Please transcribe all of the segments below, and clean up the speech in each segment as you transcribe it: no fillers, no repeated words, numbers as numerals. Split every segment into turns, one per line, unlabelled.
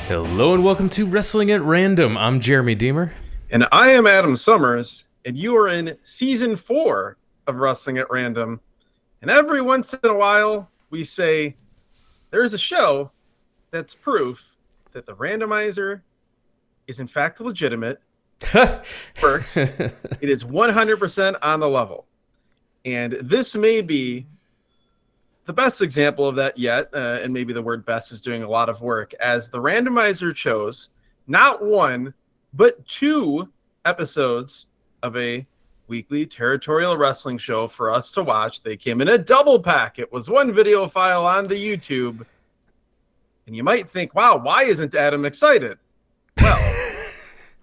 Hello and welcome to Wrestling at Random. I'm Jeremy Deemer.
And I am Adam Summers, and you are in Season 4 of Wrestling at Random. And every once in a while, we say, there's a show that's proof that the randomizer is in fact legitimate. Worked. It is 100% on the level. And this may be the best example of that yet, and maybe the word best is doing a lot of work, as the randomizer chose not one, but 2 episodes of a weekly territorial wrestling show for us to watch. They came in a double pack. It was one video file on the YouTube. And you might think, wow, why isn't Adam excited? Well,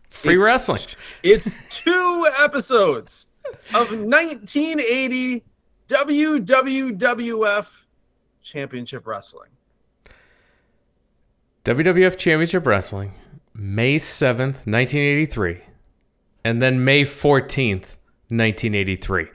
free wrestling.
It's 2 episodes of 1980 WWF Championship Wrestling.
WWF Championship Wrestling, May 7th, 1983, and then May 14th, 1983.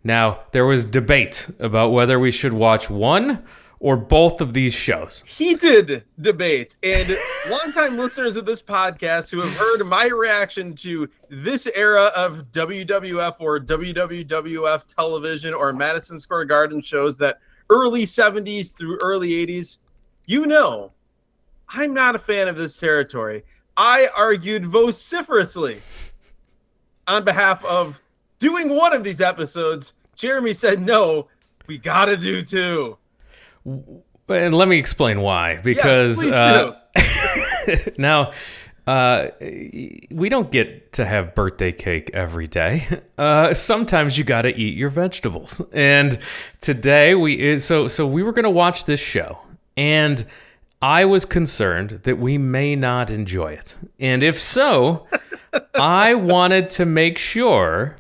Now, there was debate about whether we should watch one or both of these shows.
Heated debate. And longtime listeners of this podcast who have heard my reaction to this era of WWF or WWF television or Madison Square Garden shows, that early 70s through early 80s, you know, I'm not a fan of this territory. I argued vociferously on behalf of doing one of these episodes. Jeremy said, no, we got to do 2.
And let me explain why. Because now, we don't get to have birthday cake every day. Sometimes you got to eat your vegetables. And today we were going to watch this show, and I was concerned that we may not enjoy it. And if so, I wanted to make sure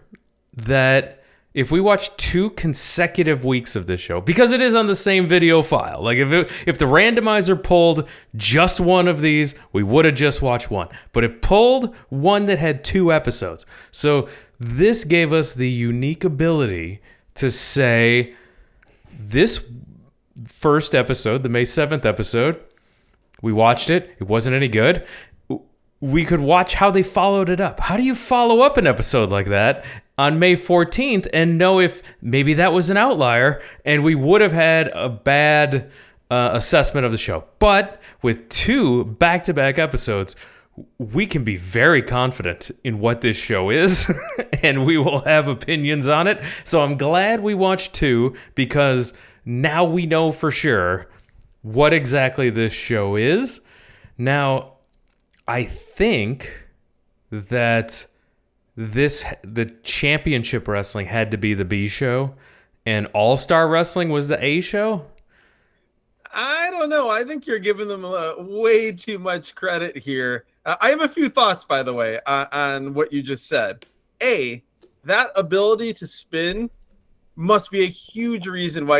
that if we watch 2 consecutive weeks of this show, because it is on the same video file, like if the randomizer pulled just one of these, we would have just watched one. But it pulled one that had 2 episodes. So this gave us the unique ability to say, this first episode, the May 7th episode, we watched it. It wasn't any good. We could watch how they followed it up. How do you follow up an episode like that on May 14th and know if maybe that was an outlier and we would have had a bad assessment of the show? But with 2 back-to-back episodes, we can be very confident in what this show is, and we will have opinions on it. So I'm glad we watched 2, because now we know for sure what exactly this show is. Now, I think that the Championship Wrestling had to be the B show, and All-Star Wrestling was the A show.
I don't know. I think you're giving them way too much credit here. I have a few thoughts, by the way, on what you just said. A, that ability to spin must be a huge reason why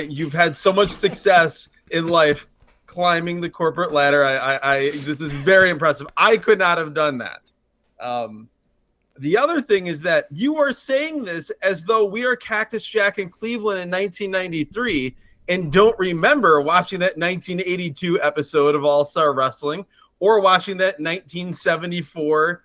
you've had so much success in life climbing the corporate ladder. This is very impressive. I could not have done that. The other thing is that you are saying this as though we are Cactus Jack in Cleveland in 1993 and don't remember watching that 1982 episode of All-Star Wrestling, or watching that 1974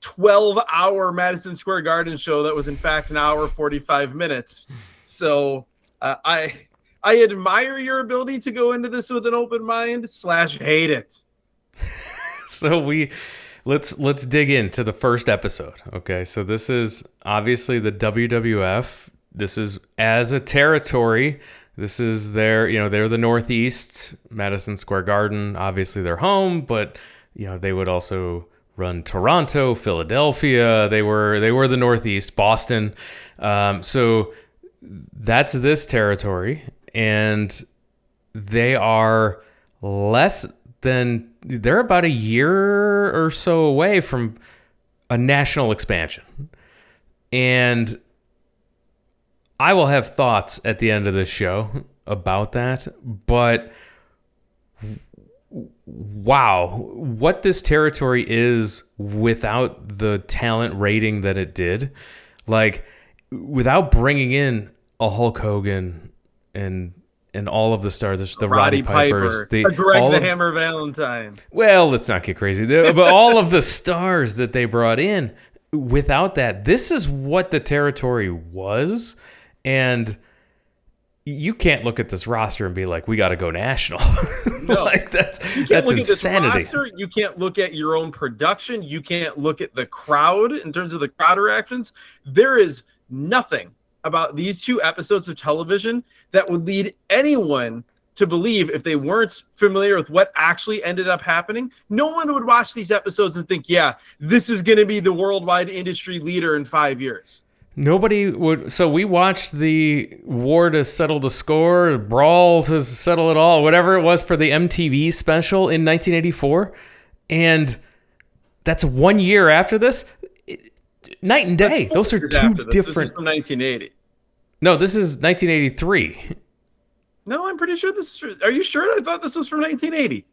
12-hour Madison Square Garden show that was in fact an hour 45 minutes. So I admire your ability to go into this with an open mind / hate it.
So let's dig into the first episode. Okay, so this is obviously the WWF. This is as a territory. This is they're the Northeast, Madison Square Garden, obviously their home, but they would also run Toronto, Philadelphia. They were the Northeast, Boston. So that's this territory. And they're about a year or so away from a national expansion. And I will have thoughts at the end of this show about that, but wow, what this territory is without the talent rating that it did, like without bringing in a Hulk Hogan and and all of the stars, the Roddy Pipers,
Greg the Hammer Valentine.
Well, let's not get crazy. But all of the stars that they brought in, without that, this is what the territory was. And you can't look at this roster and be like, we got to go national.
No,
like that's
insanity.
At this roster,
you can't look at your own production. You can't look at the crowd in terms of the crowd reactions. There is nothing about these 2 episodes of television that would lead anyone to believe, if they weren't familiar with what actually ended up happening, no one would watch these episodes and think, yeah, this is going to be the worldwide industry leader in 5 years.
Nobody would. So we watched the war to settle the score, brawl to settle it all, whatever it was for the MTV special in 1984. And that's 1 year after this. Night and day. Those are 2 different. This is
from 1980.
No, this is 1983.
No, I'm pretty sure this is. Are you sure? I thought this was from 1980.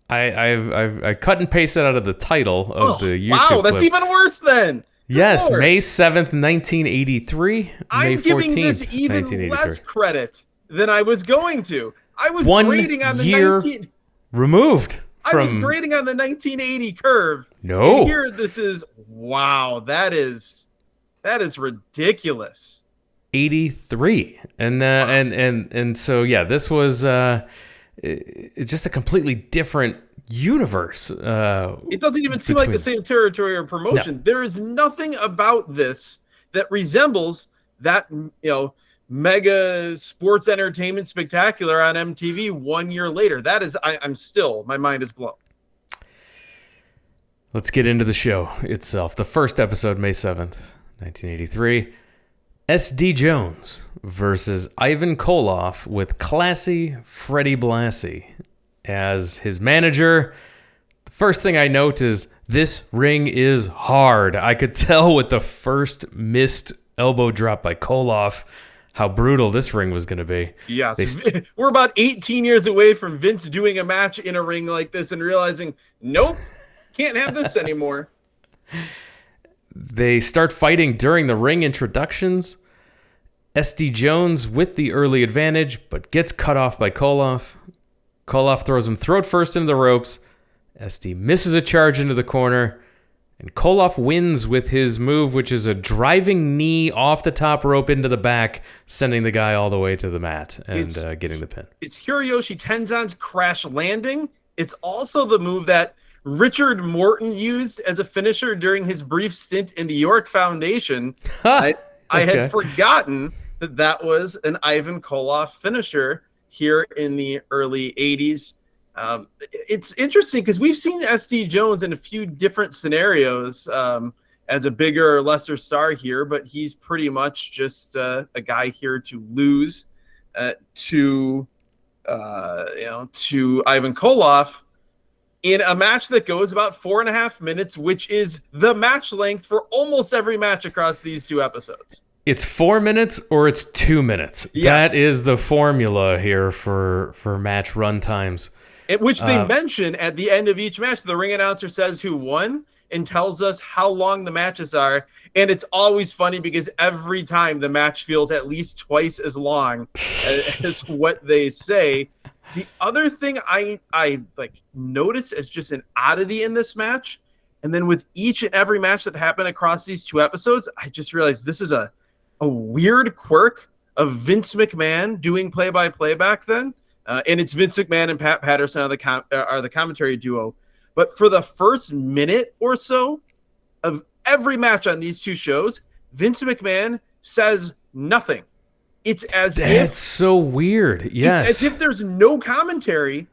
I cut and pasted out of the title of the YouTube
Wow, that's
clip.
even worse then.
Yes, May 7th, 1983.
I'm
May 14th,
giving this even less credit than I was going to. I was
1
grading on the
year removed.
I was grading on the 1980 curve.
No.
And here this is, wow, that is ridiculous.
83. And so yeah, this was it's just a completely different universe.
It doesn't even seem like the same territory or promotion. No. There is nothing about this that resembles that, mega sports entertainment spectacular on MTV 1 year later. That is, I'm still, my mind is blown.
Let's get into the show itself. The first episode, May 7th, 1983. SD Jones versus Ivan Koloff with classy Freddie Blassie as his manager. The first thing I note is this ring is hard. I could tell with the first missed elbow drop by Koloff how brutal this ring was going to be.
Yes. We're about 18 years away from Vince doing a match in a ring like this and realizing, nope, can't have this anymore.
They start fighting during the ring introductions. SD Jones with the early advantage, but gets cut off by Koloff. Koloff throws him throat first into the ropes. SD misses a charge into the corner. And Koloff wins with his move, which is a driving knee off the top rope into the back, sending the guy all the way to the mat and getting the pin.
It's Hiroyoshi Tenzan's crash landing. It's also the move that Richard Morton used as a finisher during his brief stint in the York Foundation. I had forgotten that was an Ivan Koloff finisher here in the early 80s. It's interesting because we've seen SD Jones in a few different scenarios as a bigger or lesser star here, but he's pretty much just a guy here to lose to Ivan Koloff in a match that goes about 4.5 minutes, which is the match length for almost every match across these 2 episodes.
It's 4 minutes or it's 2 minutes.
Yes.
That is the formula here for match run times.
Which they mention at the end of each match. The ring announcer says who won and tells us how long the matches are. And it's always funny because every time the match feels at least twice as long as what they say. The other thing I noticed as just an oddity in this match, and then with each and every match that happened across these 2 episodes, I just realized this is a weird quirk of Vince McMahon doing play-by-play back then. And it's Vince McMahon and Pat Patterson are the commentary duo. But for the first minute or so of every match on these 2 shows, Vince McMahon says nothing. It's as if...
That's so weird. Yes.
It's as if there's no commentary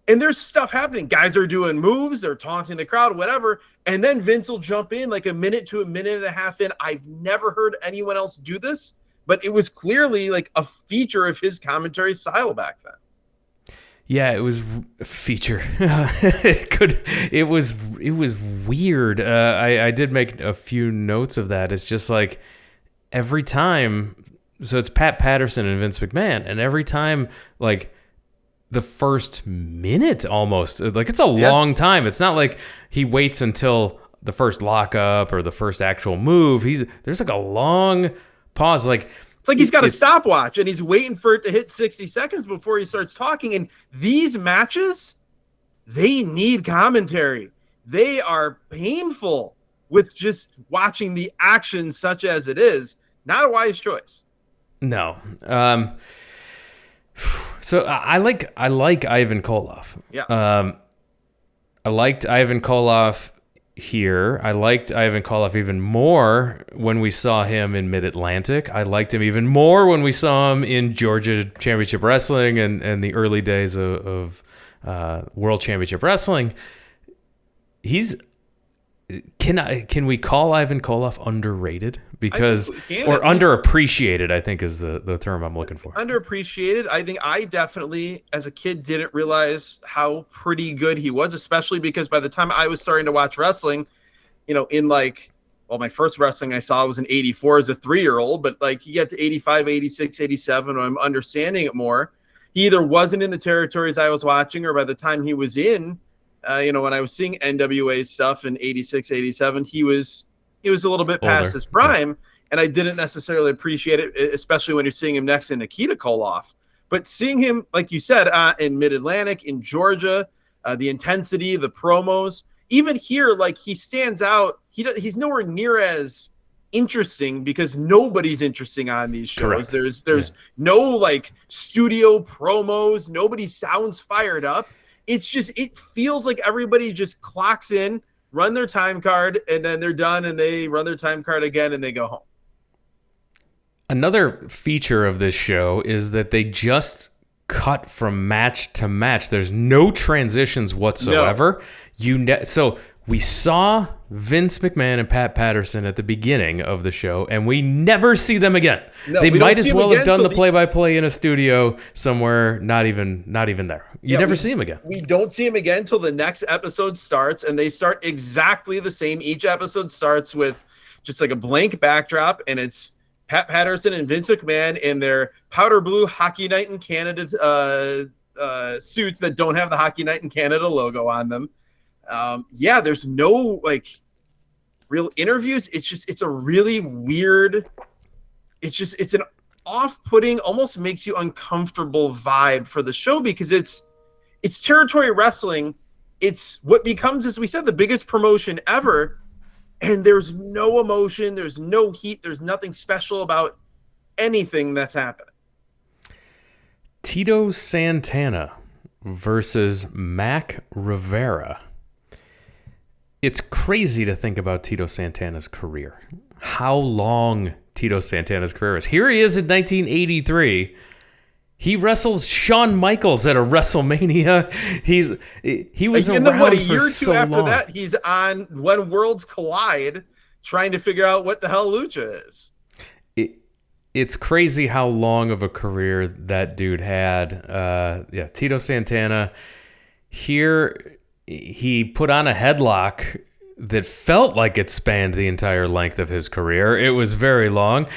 and there's stuff happening. Guys are doing moves. They're taunting the crowd, whatever. And then Vince will jump in like a minute to a minute and a half in. I've never heard anyone else do this, but it was clearly like a feature of his commentary style back then.
Yeah, it was a feature. It was weird. I did make a few notes of that. It's just like every time. So it's Pat Patterson and Vince McMahon, and every time, like the first minute almost, like it's a long time. It's not like he waits until the first lockup or the first actual move. There's like a long pause. Like
It's like he's got a stopwatch and he's waiting for it to hit 60 seconds before he starts talking. And these matches, they need commentary. They are painful with just watching the action such as it is. Not a wise choice.
No. So I like Ivan Koloff.
Yes.
I liked Ivan Koloff here. I liked Ivan Koloff even more when we saw him in Mid-Atlantic. I liked him even more when we saw him in Georgia Championship Wrestling and the early days of World Championship Wrestling. Can we call Ivan Koloff underrated? Because or underappreciated, I think is the term I'm looking for.
Underappreciated. I think I definitely, as a kid, didn't realize how pretty good he was, especially because by the time I was starting to watch wrestling, in my first wrestling I saw was in 84 as a 3-year-old, but you get to 85, 86, 87, when I'm understanding it more. He either wasn't in the territories I was watching, or by the time he was in, when I was seeing NWA stuff in 86, 87, he was a little bit past his prime, and I didn't necessarily appreciate it, especially when you're seeing him next to Nikita Koloff. But seeing him, like you said, in Mid-Atlantic, in Georgia, the intensity, the promos, even here, he stands out. He's nowhere near as interesting because nobody's interesting on these shows. Correct. There's no studio promos. Nobody sounds fired up. It's just, it feels like everybody just clocks in, run their time card, and then they're done, and they run their time card again, and they go home.
Another feature of this show is that they just cut from match to match. There's no transitions whatsoever. No. So we saw Vince McMahon and Pat Patterson at the beginning of the show, and we never see them again. No, they might as well have done the play-by-play in a studio somewhere, not even there. You never see him again.
We don't see him again until the next episode starts, and they start exactly the same. Each episode starts with just a blank backdrop, and it's Pat Patterson and Vince McMahon in their powder blue Hockey Night in Canada suits that don't have the Hockey Night in Canada logo on them. There's no real interviews. It's a really weird, it's an off-putting, almost makes you uncomfortable vibe for the show because it's territory wrestling. It's what becomes, as we said, the biggest promotion ever. And there's no emotion. There's no heat. There's nothing special about anything that's happening.
Tito Santana versus Mac Rivera. It's crazy to think about Tito Santana's career. How long Tito Santana's career is. Here he is in 1983. He wrestled Shawn Michaels at a WrestleMania. He was around
a year or two
so
after
long.
that. He's on When Worlds Collide, trying to figure out what the hell lucha is.
It's crazy how long of a career that dude had. Tito Santana. Here, he put on a headlock that felt like it spanned the entire length of his career. It was very long.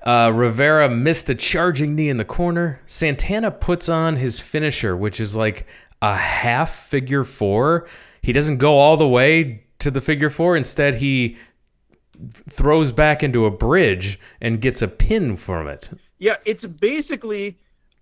Rivera missed a charging knee in the corner. Santana puts on his finisher, which is like a half figure four. He doesn't go all the way to the figure four. Instead, he throws back into a bridge and gets a pin from it.
Yeah, it's basically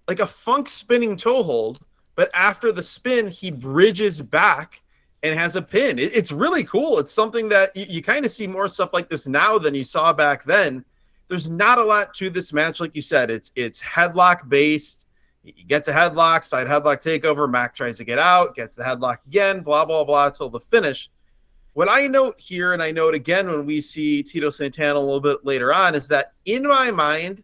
like a funk spinning toe hold, but after the spin, he bridges back and has a pin. It's really cool. It's something that you kind of see more stuff like this now than you saw back then. There's not a lot to this match, like you said. It's headlock based. He gets a headlock, side headlock takeover. Mac tries to get out, gets the headlock again, blah, blah, blah, until the finish. What I note here, and I note again when we see Tito Santana a little bit later on, is that in my mind,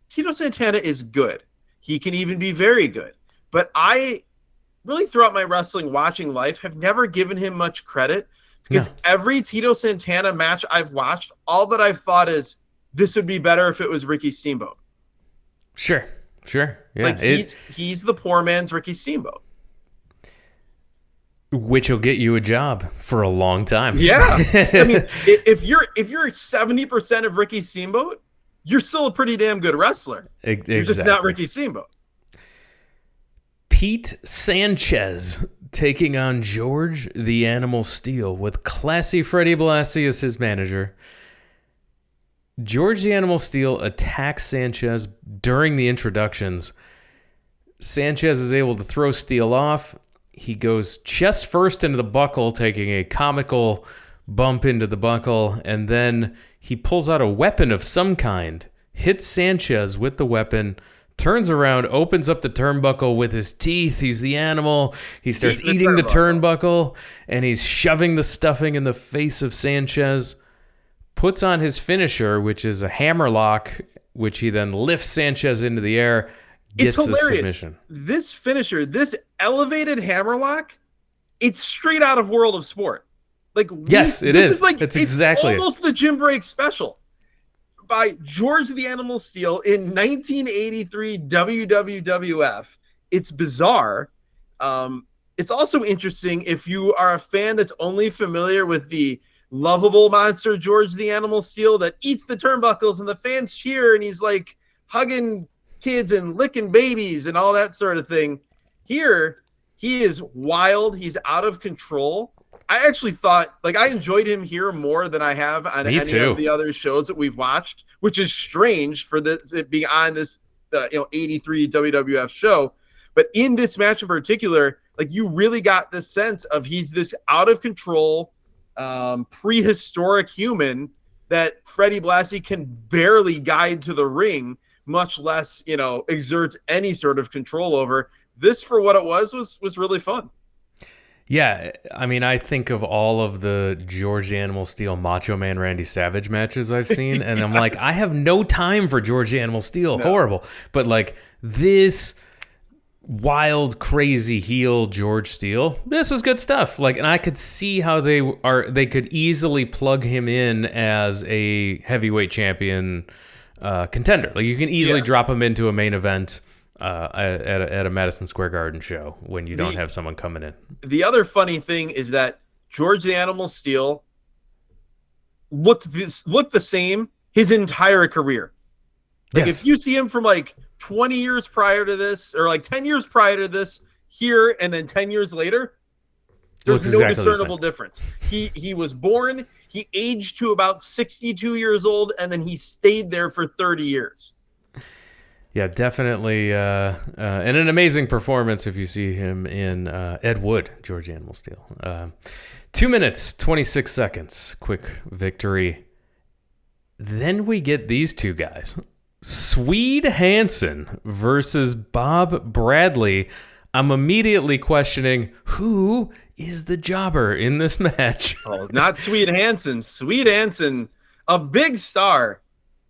Tito Santana is good. He can even be very good. But I really, throughout my wrestling watching life, have never given him much credit because every Tito Santana match I've watched, all that I've thought is this would be better if it was Ricky Steamboat.
Sure. Yeah,
he's the poor man's Ricky Steamboat.
Which will get you a job for a long time.
Yeah. I mean, if you're 70% of Ricky Steamboat, you're still a pretty damn good wrestler.
Exactly.
You're just not Ricky Steamboat.
Pete Sanchez taking on George the Animal Steel with classy Freddie Blassie as his manager. George the Animal Steel attacks Sanchez during the introductions. Sanchez is able to throw Steel off. He goes chest first into the buckle, taking a comical bump into the buckle, and then he pulls out a weapon of some kind, hits Sanchez with the weapon, turns around, opens up the turnbuckle with his teeth. He's the animal. He starts eating the turnbuckle, and he's shoving the stuffing in the face of Sanchez. Puts on his finisher, which is a hammerlock, which he then lifts Sanchez into the air, gets the submission.
This finisher, this elevated hammerlock, it's straight out of World of Sport. Like,
yes, it is. It's exactly
almost the Gym Break special by George the Animal Steel in 1983 WWF. It's bizarre. It's also interesting if you are a fan that's only familiar with the lovable monster George the Animal Steel that eats the turnbuckles and the fans cheer and he's like hugging kids and licking babies and all that sort of thing. Here, he is wild. He's out of control. I actually thought, like, I enjoyed him here more than I have on any of the other shows that we've watched, which is strange for it being on this 83 WWF show. But in this match in particular, like, you really got this sense of he's this out of control prehistoric human that Freddie Blassie can barely guide to the ring, much less, exert any sort of control over. This, for what it was really fun.
Yeah, I mean, I think of all of the George the Animal Steel Macho Man Randy Savage matches I've seen, and I'm like, I have no time for George the Animal Steel. No. Horrible. But like this wild, crazy heel George Steele, this was good stuff. Like, and I could see how they could easily plug him in as a heavyweight champion contender. Like, you can easily drop him into a main event at a Madison Square Garden show when you don't have someone coming in.
The other funny thing is that George the Animal Steel looked the same his entire career. Like, if you see him from like 20 years prior to this, or like 10 years prior to this here, and then 10 years later, there's no discernible difference. He was born, he aged to about 62 years old, and then he stayed there for 30 years.
Yeah, definitely. And an amazing performance if you see him in Ed Wood, George Animal Steel. 2 minutes, 26 seconds. Quick victory. Then we get these two guys. Swede Hansen versus Bob Bradley. I'm immediately questioning, who is the jobber in this match?
Oh, not Swede Hansen. Swede Hansen, a big star.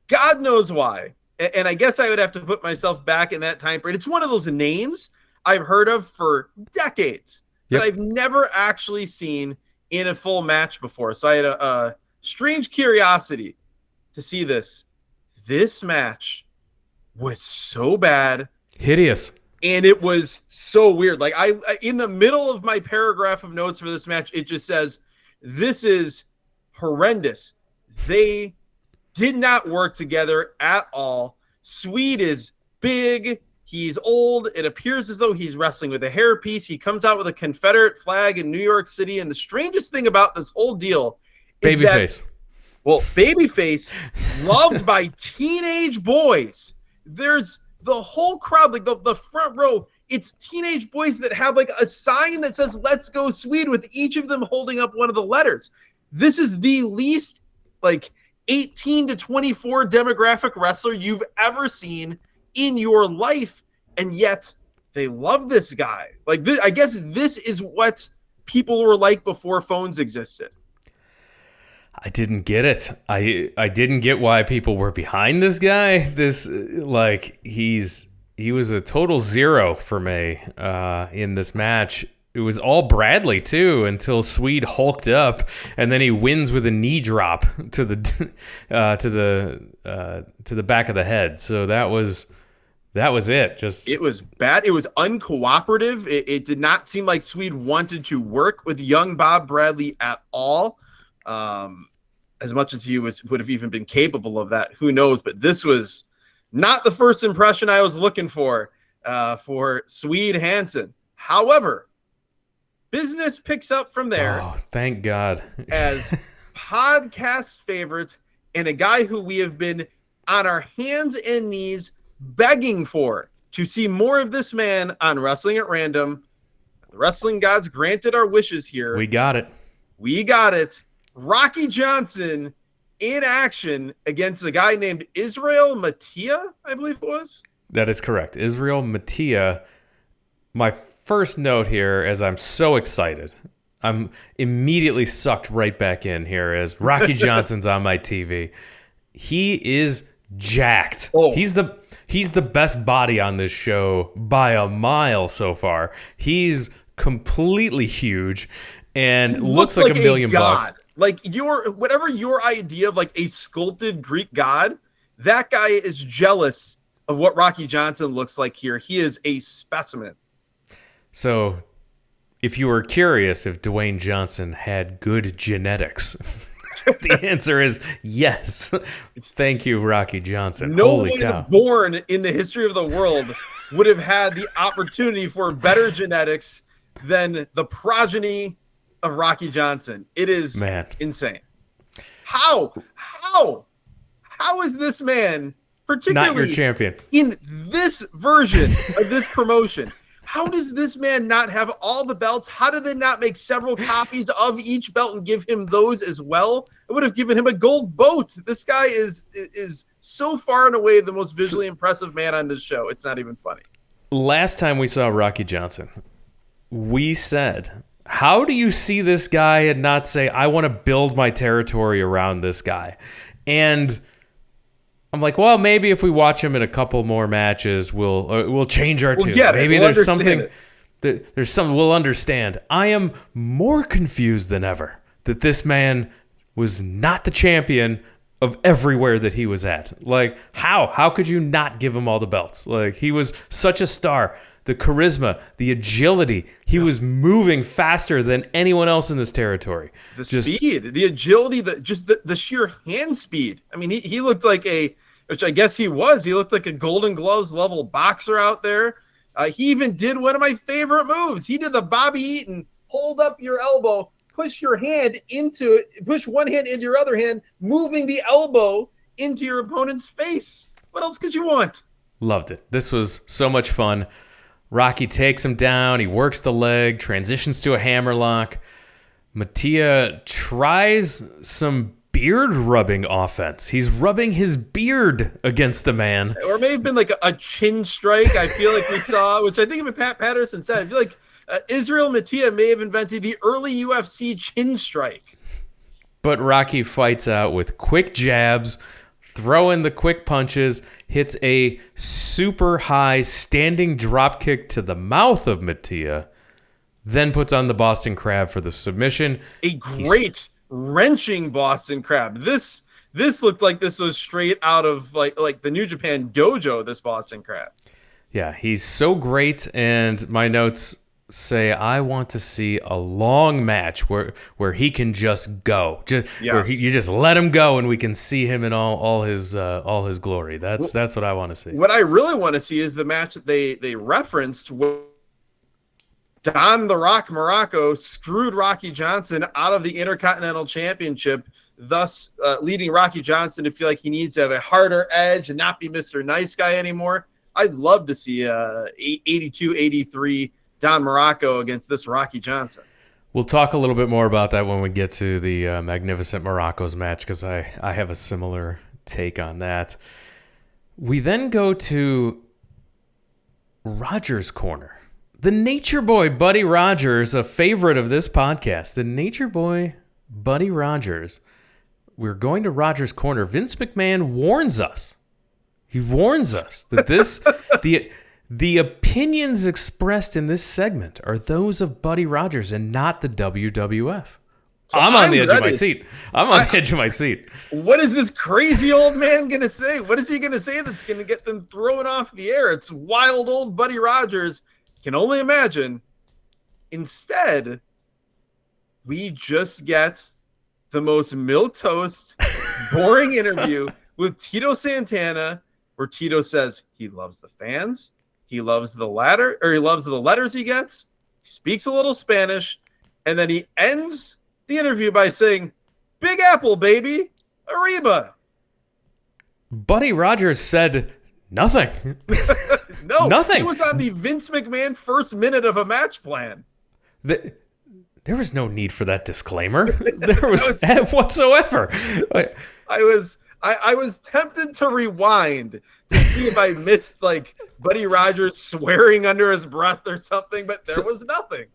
God knows why. And I guess I would have to put myself back in that time period. It's one of those names I've heard of for decades that I've never actually seen in a full match before. So I had a strange curiosity to see this. This match was so bad.
Hideous.
And it was so weird. Like, I in the middle of my paragraph of notes for this match, it just says, this is horrendous. They did not work together at all. Swede is big. He's old. It appears as though he's wrestling with a hairpiece. He comes out with a Confederate flag in New York City. And the strangest thing about this whole deal is
babyface.
Well, babyface, loved by teenage boys. There's the whole crowd, like the front row. It's teenage boys that have like a sign that says, "Let's go Swede," with each of them holding up one of the letters. This is the least like 18 to 24 demographic wrestler you've ever seen in your life. And yet they love this guy. Like, this, I guess this is what people were like before phones existed.
I didn't get it. I didn't get why people were behind this guy. This, like, he was a total zero for me in this match. It was all Bradley too until Swede hulked up, and then he wins with a knee drop to the back of the head. So that was it. It was
bad. It was uncooperative. It did not seem like Swede wanted to work with young Bob Bradley at all. As much as he would have even been capable of that, who knows? But this was not the first impression I was looking for Swede Hansen. However, business picks up from there.
Oh, thank God.
As podcast favorite and a guy who we have been on our hands and knees begging for to see more of this man on Wrestling at Random. The wrestling gods granted our wishes here.
We got it.
We got it. Rocky Johnson in action against a guy named Israel Mattia, I believe it was.
That is correct. Israel Mattia. My first note here, as I'm so excited, I'm immediately sucked right back in here as Rocky Johnson's on my TV. He is jacked.
Oh.
He's the best body on this show by a mile so far. He's completely huge and looks like a million bucks.
Like whatever your idea of like a sculpted Greek god, that guy is jealous of what Rocky Johnson looks like here. He is a specimen.
So, if you were curious if Dwayne Johnson had good genetics, the answer is yes. Thank you, Rocky Johnson.
No
Holy
one
cow.
born in the history of the world would have had the opportunity for better genetics than the progeny of Rocky Johnson. It is insane. How is this man, particularly
not your champion,
in this version of this promotion? How does this man not have all the belts? How did they not make several copies of each belt and give him those as well? I would have given him a gold boat. This guy is so far and away the most visually impressive man on this show. It's not even funny.
Last time we saw Rocky Johnson, we said, how do you see this guy and not say, I want to build my territory around this guy? And I'm like, well, maybe if we watch him in a couple more matches, we'll change our tune. Maybe there's something we'll understand. I am more confused than ever that this man was not the champion of everywhere that he was at. Like, how could you not give him all the belts? Like, he was such a star. The charisma, the agility, he was moving faster than anyone else in this territory.
The speed, the agility, the sheer hand speed. I mean, he looked like which I guess he looked like a Golden Gloves level boxer out there. He even did one of my favorite moves. He did the Bobby Eaton, hold up your elbow, push one hand into your other hand, moving the elbow into your opponent's face. What else could you want?
Loved it. This was so much fun. Rocky takes him down. He works the leg, transitions to a hammerlock. Mattia tries some beard rubbing offense. He's rubbing his beard against the man.
Or it may have been like a chin strike. I feel like we saw, which I think even Pat Patterson said. I feel like Israel Mattia may have invented the early UFC chin strike.
But Rocky fights out with quick jabs, throw in the quick punches, hits a super high standing drop kick to the mouth of Mattia, then puts on the Boston Crab for the submission.
A great wrenching Boston Crab. This looked like this was straight out of like the New Japan dojo, this Boston Crab.
Yeah, he's so great, and my notes say I want to see a long match where he can just go, where you just let him go and we can see him in all his glory. That's what I want to see.
What I really want to see is the match that they referenced where Don the Rock Muraco screwed Rocky Johnson out of the Intercontinental Championship, thus leading Rocky Johnson to feel like he needs to have a harder edge and not be Mr. Nice Guy anymore. I'd love to see 82-83 Don Muraco against this Rocky Johnson.
We'll talk a little bit more about that when we get to the Magnificent Muraco's match, because I have a similar take on that. We then go to Rogers Corner. The Nature Boy, Buddy Rogers, a favorite of this podcast. The Nature Boy, Buddy Rogers. We're going to Rogers Corner. Vince McMahon warns us. He warns us that this the opinions expressed in this segment are those of Buddy Rogers and not the WWF. So I'm on the edge of my seat. I'm on the edge of my seat.
What is this crazy old man going to say? What is he going to say that's going to get them thrown off the air? It's wild old Buddy Rogers. Can only imagine. Instead, we just get the most milquetoast, boring interview with Tito Santana, where Tito says he loves the fans, he loves the letters he gets, he speaks a little Spanish, and then he ends the interview by saying, "Big Apple, baby, arriba."
Buddy Rogers said nothing.
No,
Nothing.
He was on the Vince McMahon first minute of a match plan.
There was no need for that disclaimer. There was whatsoever.
I was tempted to rewind to see if I missed like Buddy Rogers swearing under his breath or something, but there was nothing.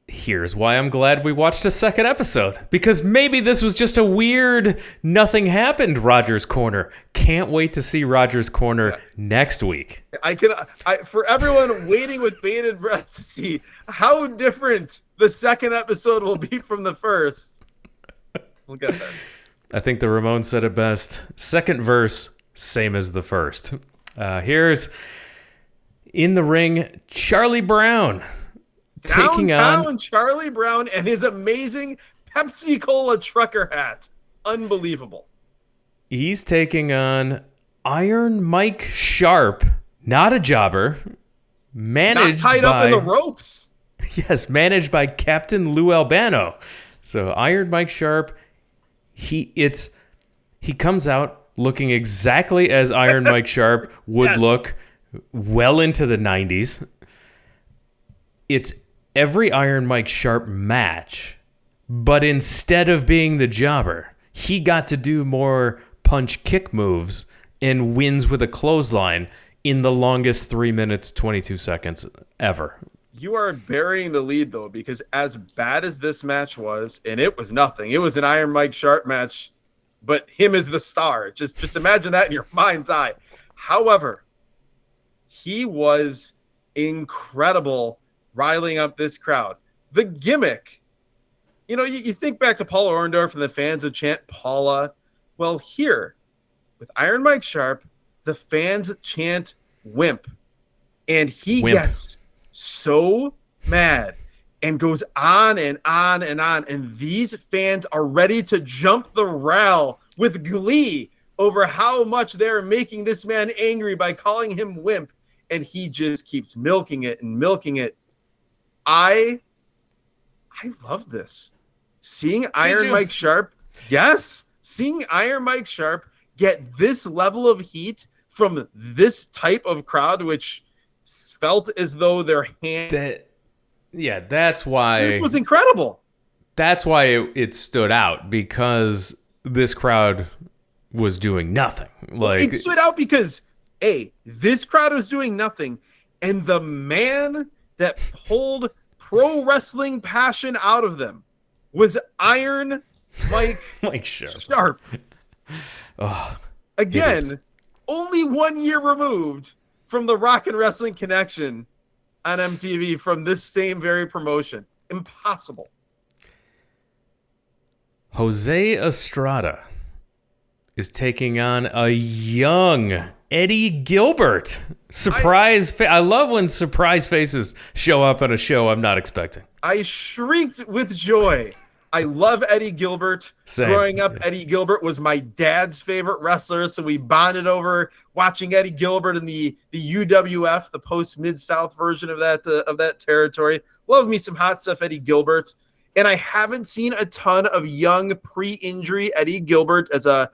Here's why I'm glad we watched a second episode, because maybe this was just a weird nothing happened Rogers Corner. Can't wait to see Rogers Corner next week. For everyone waiting with bated breath to see how different the second episode will be from the first. We'll get there. I think the Ramones said it best. Second verse, same as the first. Here's in the ring, Charlie Brown. Taking on
Charlie Brown and his amazing Pepsi Cola trucker hat. Unbelievable.
He's taking on Iron Mike Sharp, not a jobber, managed
not tied up in the ropes.
Yes, managed by Captain Lou Albano. So Iron Mike Sharp, he comes out looking exactly as Iron Mike Sharp would look well into the 90s. It's every Iron Mike Sharp match, but instead of being the jobber, he got to do more punch kick moves and wins with a clothesline in the longest 3 minutes, 22 seconds ever.
You are burying the lead, though, because as bad as this match was, and it was nothing, it was an Iron Mike Sharp match, but him as the star. Just imagine that in your mind's eye. However, he was incredible riling up this crowd. The gimmick, you think back to Paula Orndorff and the fans would chant Paula. Well, here, with Iron Mike Sharp, the fans chant Wimp. And he gets so mad and goes on and on and on. And these fans are ready to jump the rail with glee over how much they're making this man angry by calling him Wimp. And he just keeps milking it and milking it. I love this. Seeing Iron Mike Sharp get this level of heat from this type of crowd, which felt as though their hand.
That's why
this was incredible.
That's why it stood out, because this crowd was doing nothing.
It stood out because this crowd was doing nothing, and the man that pulled pro wrestling passion out of them was Iron Mike Sharp. Again, only 1 year removed from the Rock and Wrestling Connection on MTV from this same very promotion. Impossible.
Jose Estrada is taking on a young Eddie Gilbert. I love when surprise faces show up at a show I'm not expecting.
I shrieked with joy. I love Eddie Gilbert.
Same.
Growing up, Eddie Gilbert was my dad's favorite wrestler, so we bonded over watching Eddie Gilbert in the UWF, the post-Mid-South version of that territory. Love me some hot stuff, Eddie Gilbert. And I haven't seen a ton of young pre-injury Eddie Gilbert as an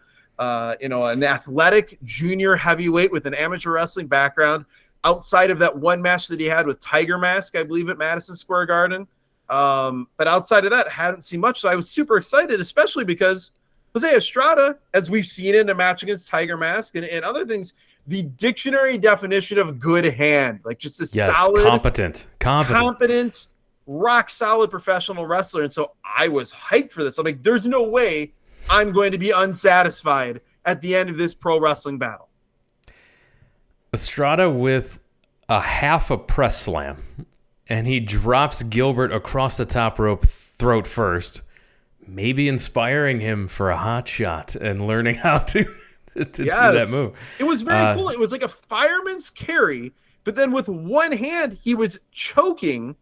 athletic junior heavyweight with an amateur wrestling background outside of that one match that he had with Tiger Mask, I believe, at Madison Square Garden. But outside of that, hadn't seen much. So I was super excited, especially because Jose Estrada, as we've seen in a match against Tiger Mask and other things, the dictionary definition of good hand, like just a solid, competent, rock solid professional wrestler. And so I was hyped for this. I'm like, there's no way I'm going to be unsatisfied at the end of this pro wrestling battle.
Estrada with a half a press slam, and he drops Gilbert across the top rope throat first, maybe inspiring him for a hot shot and learning how to do that move.
It was very cool. It was like a fireman's carry, but then with one hand, he was choking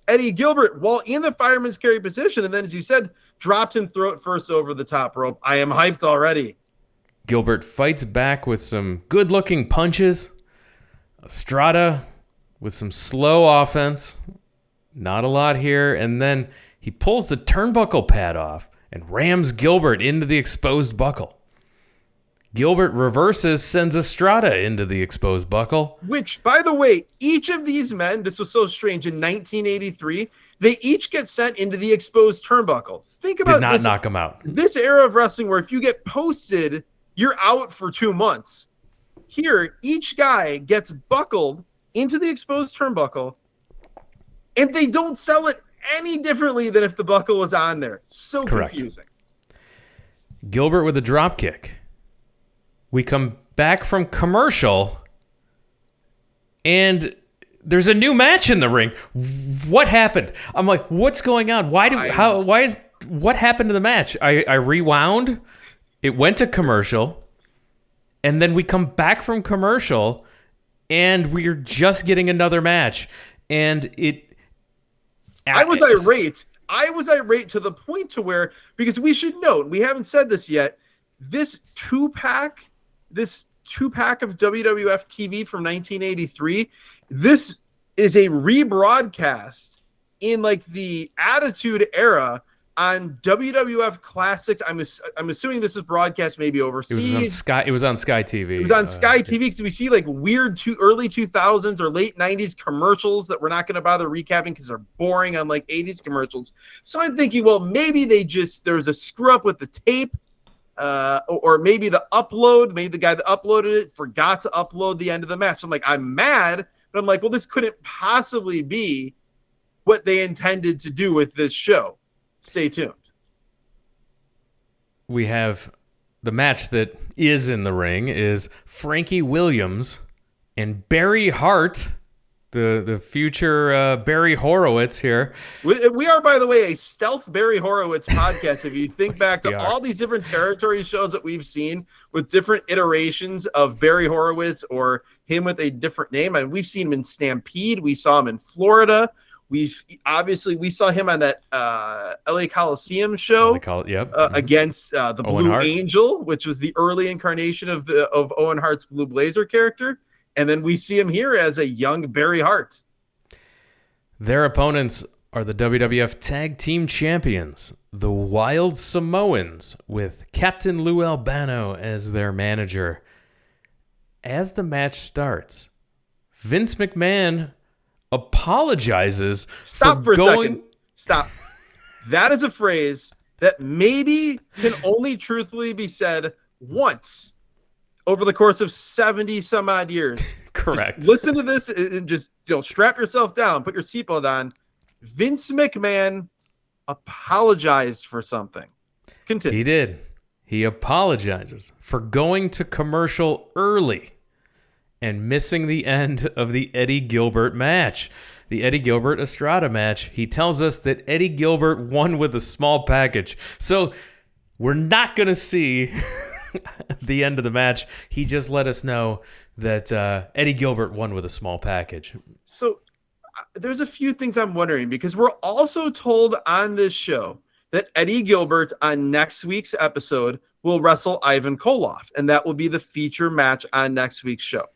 Eddie Gilbert while in the fireman's carry position. And then, as you said, dropped him throat first over the top rope. I am hyped already.
Gilbert fights back with some good-looking punches. Estrada with some slow offense. Not a lot here. And then he pulls the turnbuckle pad off and rams Gilbert into the exposed buckle. Gilbert reverses, sends Estrada into the exposed buckle.
Which, by the way, each of these men, this was so strange, in 1983, they each get sent into the exposed turnbuckle. Think about
Did not knock him out.
This era of wrestling where if you get posted, you're out for 2 months. Here, each guy gets buckled into the exposed turnbuckle, and they don't sell it any differently than if the buckle was on there. So
Correct.
Confusing.
Gilbert with a drop kick. We come back from commercial, and there's a new match in the ring. What happened? I'm like, what's going on? What happened to the match? I rewound. It went to commercial, and then we come back from commercial, and we're just getting another match. And
I was irate. I was irate to the point to where, because we should note, we haven't said this yet, this two-pack of WWF TV from 1983, this is a rebroadcast in like the Attitude Era on WWF Classics. I'm assuming this is broadcast maybe overseas.
It was on Sky TV.
It was on Sky TV because we see like weird early 2000s or late 90s commercials that we're not going to bother recapping because they're boring on like 80s commercials. So I'm thinking, well, maybe there's a screw up with the tape. Or maybe the upload, maybe the guy that uploaded it forgot to upload the end of the match. I'm like, I'm mad, but I'm like, well, this couldn't possibly be what they intended to do with this show. Stay tuned.
We have the match that is in the ring is Frankie Williams and Barry Hart, the future Barry Horowitz here.
We are, by the way, a stealth Barry Horowitz podcast. If you think back to all these different territory shows that we've seen with different iterations of Barry Horowitz or him with a different name, and we've seen him in Stampede. We saw him in Florida. We saw him on that LA Coliseum show against the Blue Angel, which was the early incarnation of Owen Hart's Blue Blazer character. And then we see him here as a young Barry Hart.
Their opponents are the WWF Tag Team Champions, the Wild Samoans, with Captain Lou Albano as their manager. As the match starts, Vince McMahon apologizes
for a second. Stop. That is a phrase that maybe can only truthfully be said once over the course of 70 some odd years.
Correct.
Just listen to this and just strap yourself down, put your seatbelt on. Vince McMahon apologized for something. Continue.
He did. He apologizes for going to commercial early and missing the end of the Eddie Gilbert match. The Eddie Gilbert Estrada match. He tells us that Eddie Gilbert won with a small package. So we're not going to see the end of the match. He just let us know that Eddie Gilbert won with a small package.
So there's a few things I'm wondering, because we're also told on this show that Eddie Gilbert on next week's episode will wrestle Ivan Koloff, and that will be the feature match on next week's show.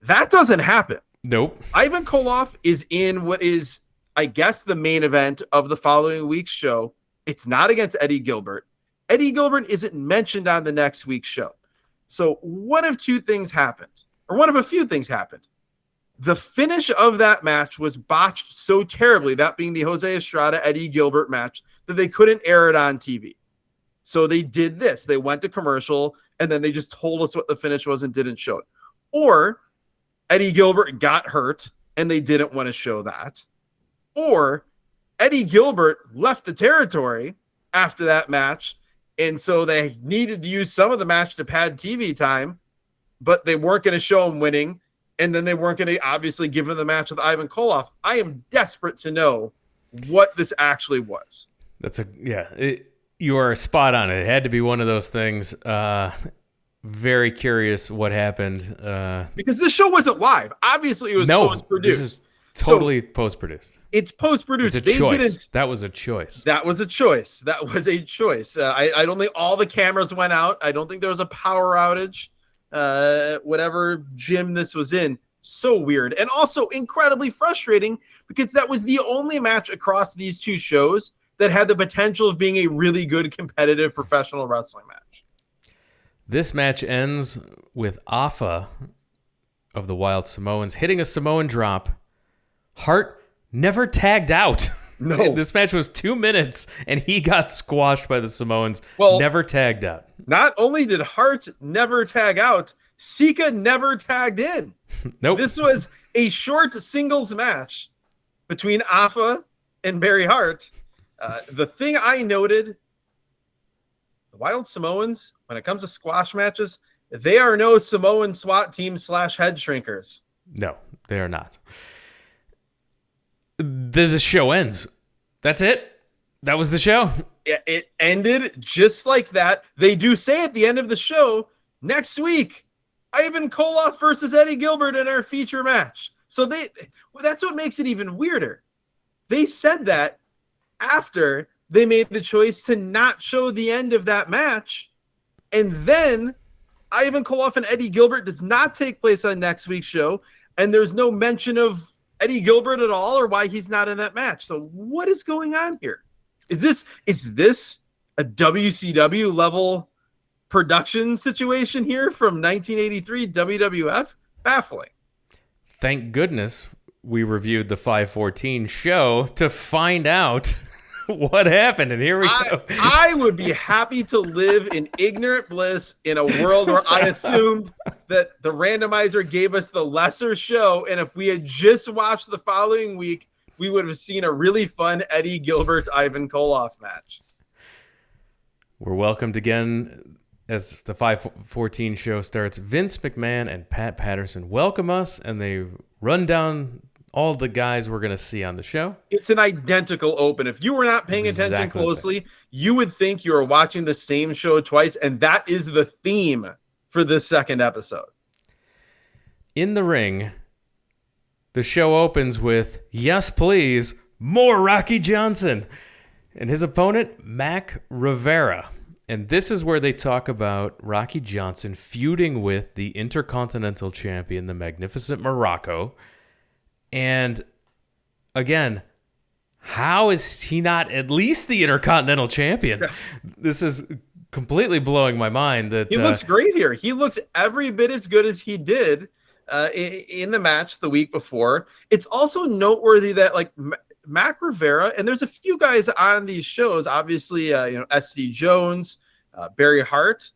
That doesn't happen.
Nope.
Ivan Koloff is in what is, I guess, the main event of the following week's show. It's not against Eddie Gilbert. Eddie Gilbert isn't mentioned on the next week's show. So one of a few things happened. The finish of that match was botched so terribly, that being the Jose Estrada Eddie Gilbert match, that they couldn't air it on TV. So they did this. They went to commercial, and then they just told us what the finish was and didn't show it. Or Eddie Gilbert got hurt, and they didn't want to show that. Or Eddie Gilbert left the territory after that match, and so they needed to use some of the match to pad TV time, but they weren't going to show him winning, and then they weren't going to obviously give him the match with Ivan Koloff. I am desperate to know what this actually was.
You are spot on. It had to be one of those things. Very curious what happened.
Because this show wasn't live. Obviously, it was post-produced.
This is totally post-produced.
It's post-produced.
It's a choice. That was a choice.
I don't think all the cameras went out. I don't think there was a power outage. Whatever gym this was in. So weird. And also incredibly frustrating, because that was the only match across these two shows that had the potential of being a really good competitive professional wrestling match.
This match ends with Afa of the Wild Samoans hitting a Samoan drop. Hart never tagged out.
No.
This match was 2 minutes, and he got squashed by the Samoans.
Well,
never tagged out.
Not only did Hart never tag out, Sika never tagged in.
Nope.
This was a short singles match between Afa and Barry Hart. The thing I noted, the Wild Samoans, when it comes to squash matches, they are no Samoan SWAT team / head shrinkers.
No, they are not. The show ends. That's it. That was the show.
It ended just like that. They do say at the end of the show, next week, Ivan Koloff versus Eddie Gilbert in our feature match. So that's what makes it even weirder. They said that after they made the choice to not show the end of that match. And then Ivan Koloff and Eddie Gilbert does not take place on next week's show. And there's no mention of Eddie Gilbert at all or why he's not in that match. So what is going on here? Is this a WCW level production situation here from 1983 WWF? Baffling.
Thank goodness we reviewed the 514 show to find out what happened. And here we go.
I would be happy to live in ignorant bliss in a world where I assumed that the randomizer gave us the lesser show. And if we had just watched the following week, we would have seen a really fun Eddie Gilbert, Ivan Koloff match.
We're welcomed again as the 514 show starts. Vince McMahon and Pat Patterson welcome us, and they run down all the guys we're going to see on the show.
It's an identical open. If you were not paying attention closely, you would think you were watching the same show twice, and that is the theme for this second episode.
In the ring, the show opens with, yes, please, more Rocky Johnson and his opponent, Mac Rivera. And this is where they talk about Rocky Johnson feuding with the Intercontinental Champion, the Magnificent Muraco. And again, how is he not at least the Intercontinental Champion? Yeah. This is completely blowing my mind. That
he looks great here. He looks every bit as good as he did in the match the week before. It's also noteworthy that like Mac Rivera, and there's a few guys on these shows, obviously, SD Jones, Barry Hart.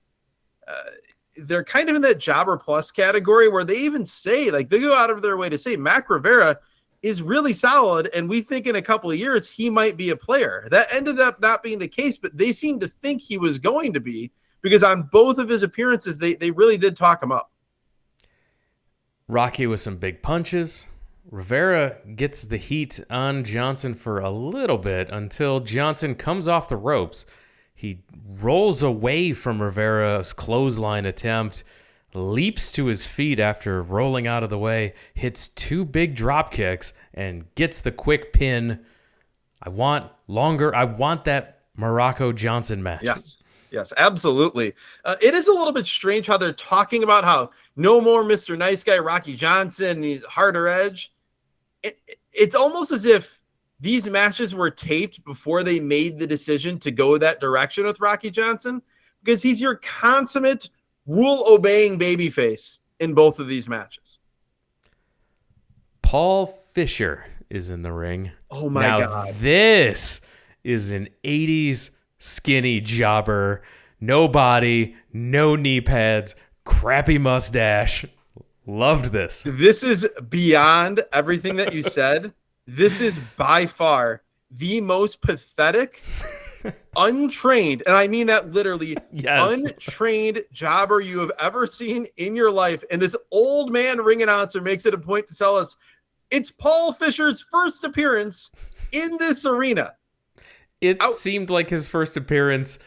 They're kind of in that jobber plus category where they even say, like, they go out of their way to say Mac Rivera is really solid, and we think in a couple of years he might be a player. That ended up not being the case, but they seem to think he was going to be, because on both of his appearances, they really did talk him up.
Rocky with some big punches. Rivera gets the heat on Johnson for a little bit until Johnson comes off the ropes. He rolls away from Rivera's clothesline attempt, leaps to his feet after rolling out of the way, hits two big drop kicks, and gets the quick pin. I want that Muraco Johnson match.
Yes, absolutely. It is a little bit strange how they're talking about how no more Mr. Nice Guy Rocky Johnson, he's harder edge. It's almost as if these matches were taped before they made the decision to go that direction with Rocky Johnson, because he's your consummate rule-obeying babyface in both of these matches.
Paul Fisher is in the ring.
Oh, my God.
This is an 80s skinny jobber. No body, no knee pads, crappy mustache. Loved this.
This is beyond everything that you said. This is by far the most pathetic, untrained, and I mean that literally, untrained jobber you have ever seen in your life. And this old man ring announcer makes it a point to tell us it's Paul Fisher's first appearance in this arena.
It seemed like his first appearance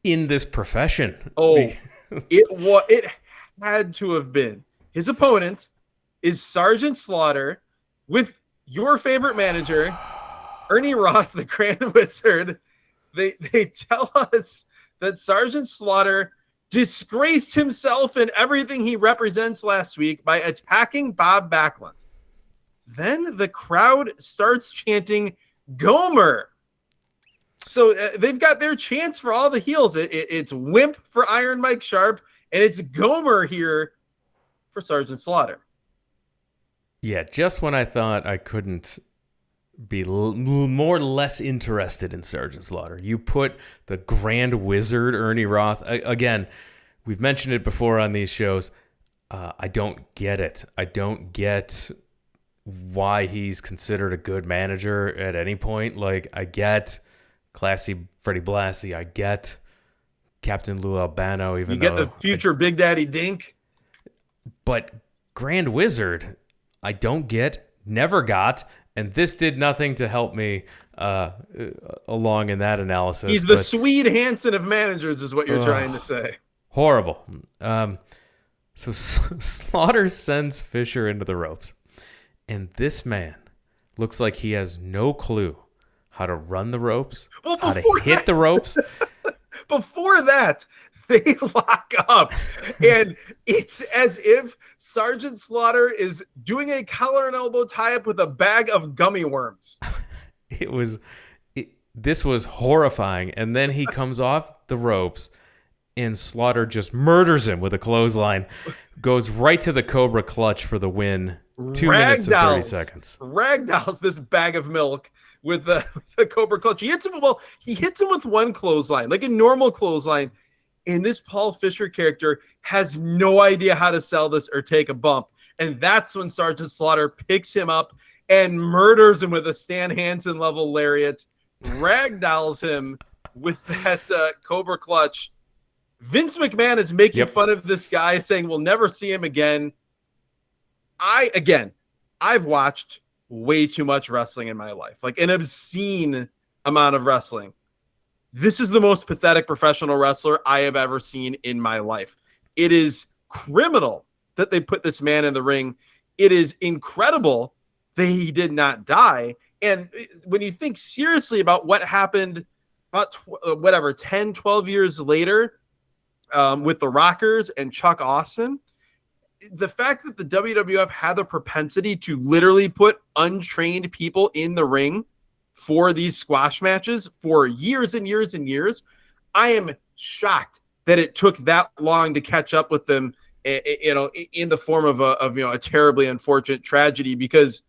in this profession.
Oh, it had to have been. His opponent is Sergeant Slaughter with your favorite manager, Ernie Roth, the Grand Wizard. They tell us that Sergeant Slaughter disgraced himself and everything he represents last week by attacking Bob Backlund. Then the crowd starts chanting Gomer. So they've got their chance for all the heels. It's Wimp for Iron Mike Sharp, and it's Gomer here for Sergeant Slaughter.
Yeah, just when I thought I couldn't be more or less interested in Sergeant Slaughter, you put the Grand Wizard Ernie Roth. Again, we've mentioned it before on these shows. I don't get it. I don't get why he's considered a good manager at any point. Like, I get classy Freddie Blassie. I get Captain Lou Albano. Even
you get the future Big Daddy Dink.
But Grand Wizard, I don't get, never got, and this did nothing to help me along in that analysis.
He's the Swede Hansen of managers is what you're trying to say.
Horrible. So Slaughter sends Fisher into the ropes, and this man looks like he has no clue how to run the ropes, how to hit the ropes.
Before that, they lock up, and it's as if Sergeant Slaughter is doing a collar and elbow tie-up with a bag of gummy worms.
This was horrifying, and then he comes off the ropes, and Slaughter just murders him with a clothesline, goes right to the Cobra Clutch for the win. 2 minutes and 30 seconds.
Ragdolls this bag of milk with the Cobra Clutch. He hits him with one clothesline, like a normal clothesline. And this Paul Fisher character has no idea how to sell this or take a bump. And that's when Sergeant Slaughter picks him up and murders him with a Stan Hansen level lariat, ragdolls him with that Cobra Clutch. Vince McMahon is making fun of this guy, saying we'll never see him again. I've watched way too much wrestling in my life, like an obscene amount of wrestling. This is the most pathetic professional wrestler I have ever seen in my life. It is criminal that they put this man in the ring. It is incredible that he did not die. And when you think seriously about what happened about 10, 12 years later with the Rockers and Chuck Austin, the fact that the WWF had the propensity to literally put untrained people in the ring for these squash matches for years and years and years, I am shocked that it took that long to catch up with them, in the form of a terribly unfortunate tragedy, because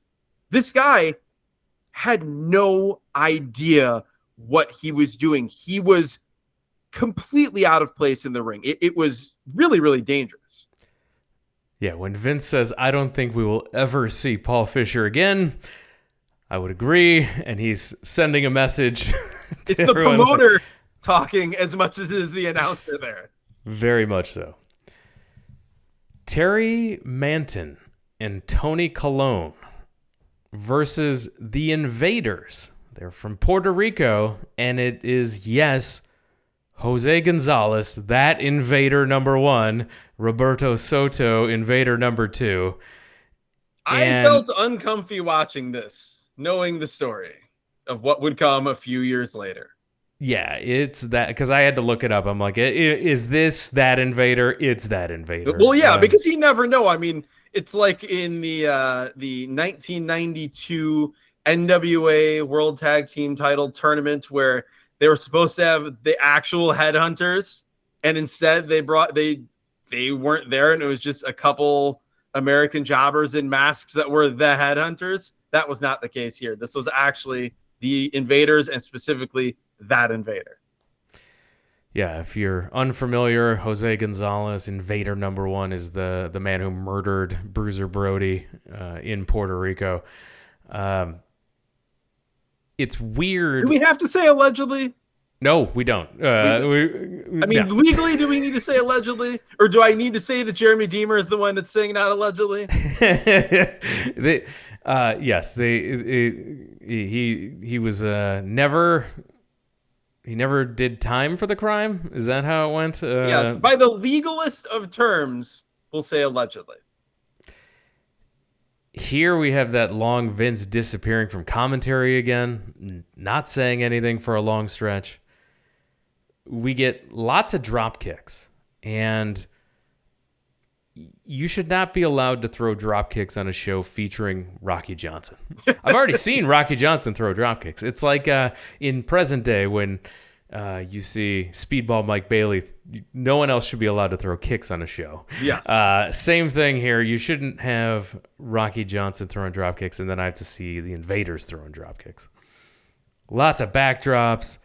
this guy had no idea what he was doing. He was completely out of place in the ring. It was really, really dangerous.
Yeah, when Vince says, I don't think we will ever see Paul Fisher again, I would agree, and he's sending a message.
It's the promoter talking as much as it is the announcer there.
Very much so. Terry Manton and Tony Colon versus the Invaders. They're from Puerto Rico, and it is, yes, Jose Gonzalez, that Invader number 1, Roberto Soto, Invader number 2.
I felt uncomfy watching this, knowing the story of what would come a few years later.
Yeah, it's that, because I had to look it up. I'm like, is this that Invader? It's that Invader.
Well, yeah, because you never know. I mean, it's like in the 1992 NWA World Tag Team Title Tournament where they were supposed to have the actual headhunters, and instead they weren't there, and it was just a couple American jobbers in masks that were the headhunters. That was not the case here. This was actually the Invaders, and specifically that Invader.
Yeah, if you're unfamiliar, Jose Gonzalez, Invader number 1, is the man who murdered Bruiser Brody in Puerto Rico. It's weird.
Do we have to say allegedly?
No, we don't.
Legally, do we need to say allegedly? Or do I need to say that Jeremy Deemer is the one that's saying not allegedly?
Yes, he was never... He never did time for the crime? Is that how it went?
Yes, by the legalist of terms, we'll say allegedly.
Here we have that long Vince disappearing from commentary again, not saying anything for a long stretch. We get lots of drop kicks, and you should not be allowed to throw drop kicks on a show featuring Rocky Johnson. I've already seen Rocky Johnson throw drop kicks. It's like in present day when you see Speedball Mike Bailey. No one else should be allowed to throw kicks on a show.
Yes.
Same thing here. You shouldn't have Rocky Johnson throwing drop kicks, and then I have to see the Invaders throwing drop kicks. Lots of backdrops.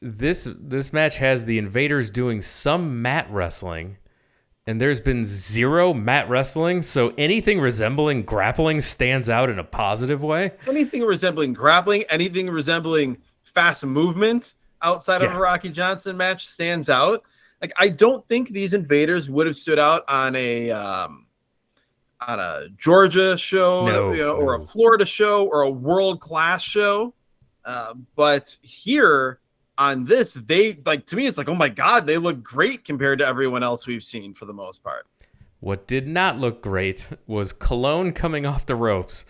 This match has the Invaders doing some mat wrestling, and there's been zero mat wrestling, so anything resembling grappling stands out in a positive way.
Anything resembling grappling, anything resembling fast movement outside of a Rocky Johnson match stands out. Like, I don't think these Invaders would have stood out on a Georgia show, or a Florida show, or a world class show. But here on this, they, like, to me, it's like, oh my God, they look great compared to everyone else we've seen for the most part.
What did not look great was Cologne coming off the ropes,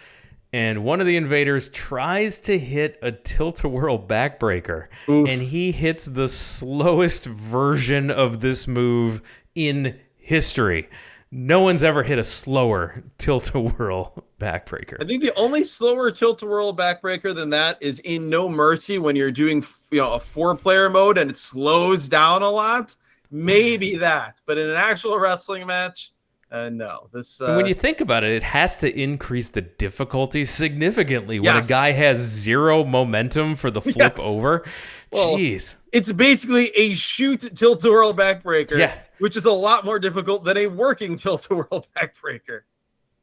and one of the Invaders tries to hit a tilt-a-whirl backbreaker, and he hits the slowest version of this move in history. No one's ever hit a slower tilt-a-whirl backbreaker.
I think the only slower tilt-a-whirl backbreaker than that is in No Mercy when you're doing a 4-player mode and it slows down a lot. Maybe that, but in an actual wrestling match, no. This
when you think about it, it has to increase the difficulty significantly when a guy has zero momentum for the flip over. Well, jeez.
It's basically a shoot tilt-a-whirl backbreaker, which is a lot more difficult than a working tilt-a-whirl backbreaker.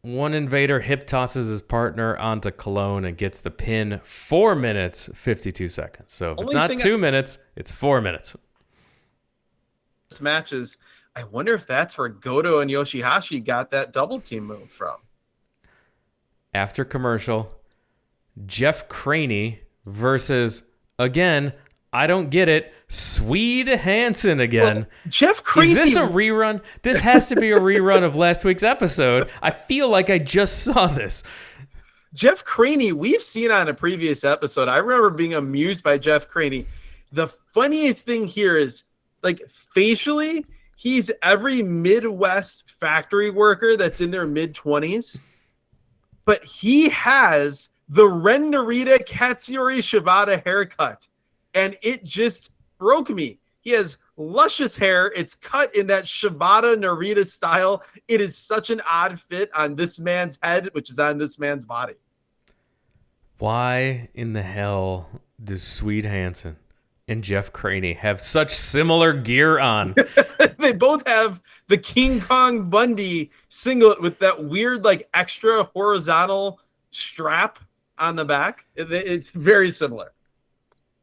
One Invader hip tosses his partner onto Cologne and gets the pin. 4 minutes, 52 seconds. So if it's not 2 minutes, it's 4 minutes.
This match is, I wonder if that's where Goto and Yoshihashi got that double team move from.
After commercial, Jeff Craney versus, again, I don't get it, Swede Hansen again.
Well, Jeff Craney.
Is this a rerun? This has to be a rerun of last week's episode. I feel like I just saw this.
Jeff Craney, we've seen on a previous episode. I remember being amused by Jeff Craney. The funniest thing here is, like, facially, he's every Midwest factory worker that's in their mid-20s, but he has the Ren Narita Katsuyori Shibata haircut, and it just broke me. He has luscious hair. It's cut in that Shibata Narita style. It is such an odd fit on this man's head, which is on this man's body.
Why in the hell does Swede Hansen and Jeff Craney have such similar gear on?
They both have the King Kong Bundy singlet with that weird, like, extra horizontal strap on the back. It's very similar.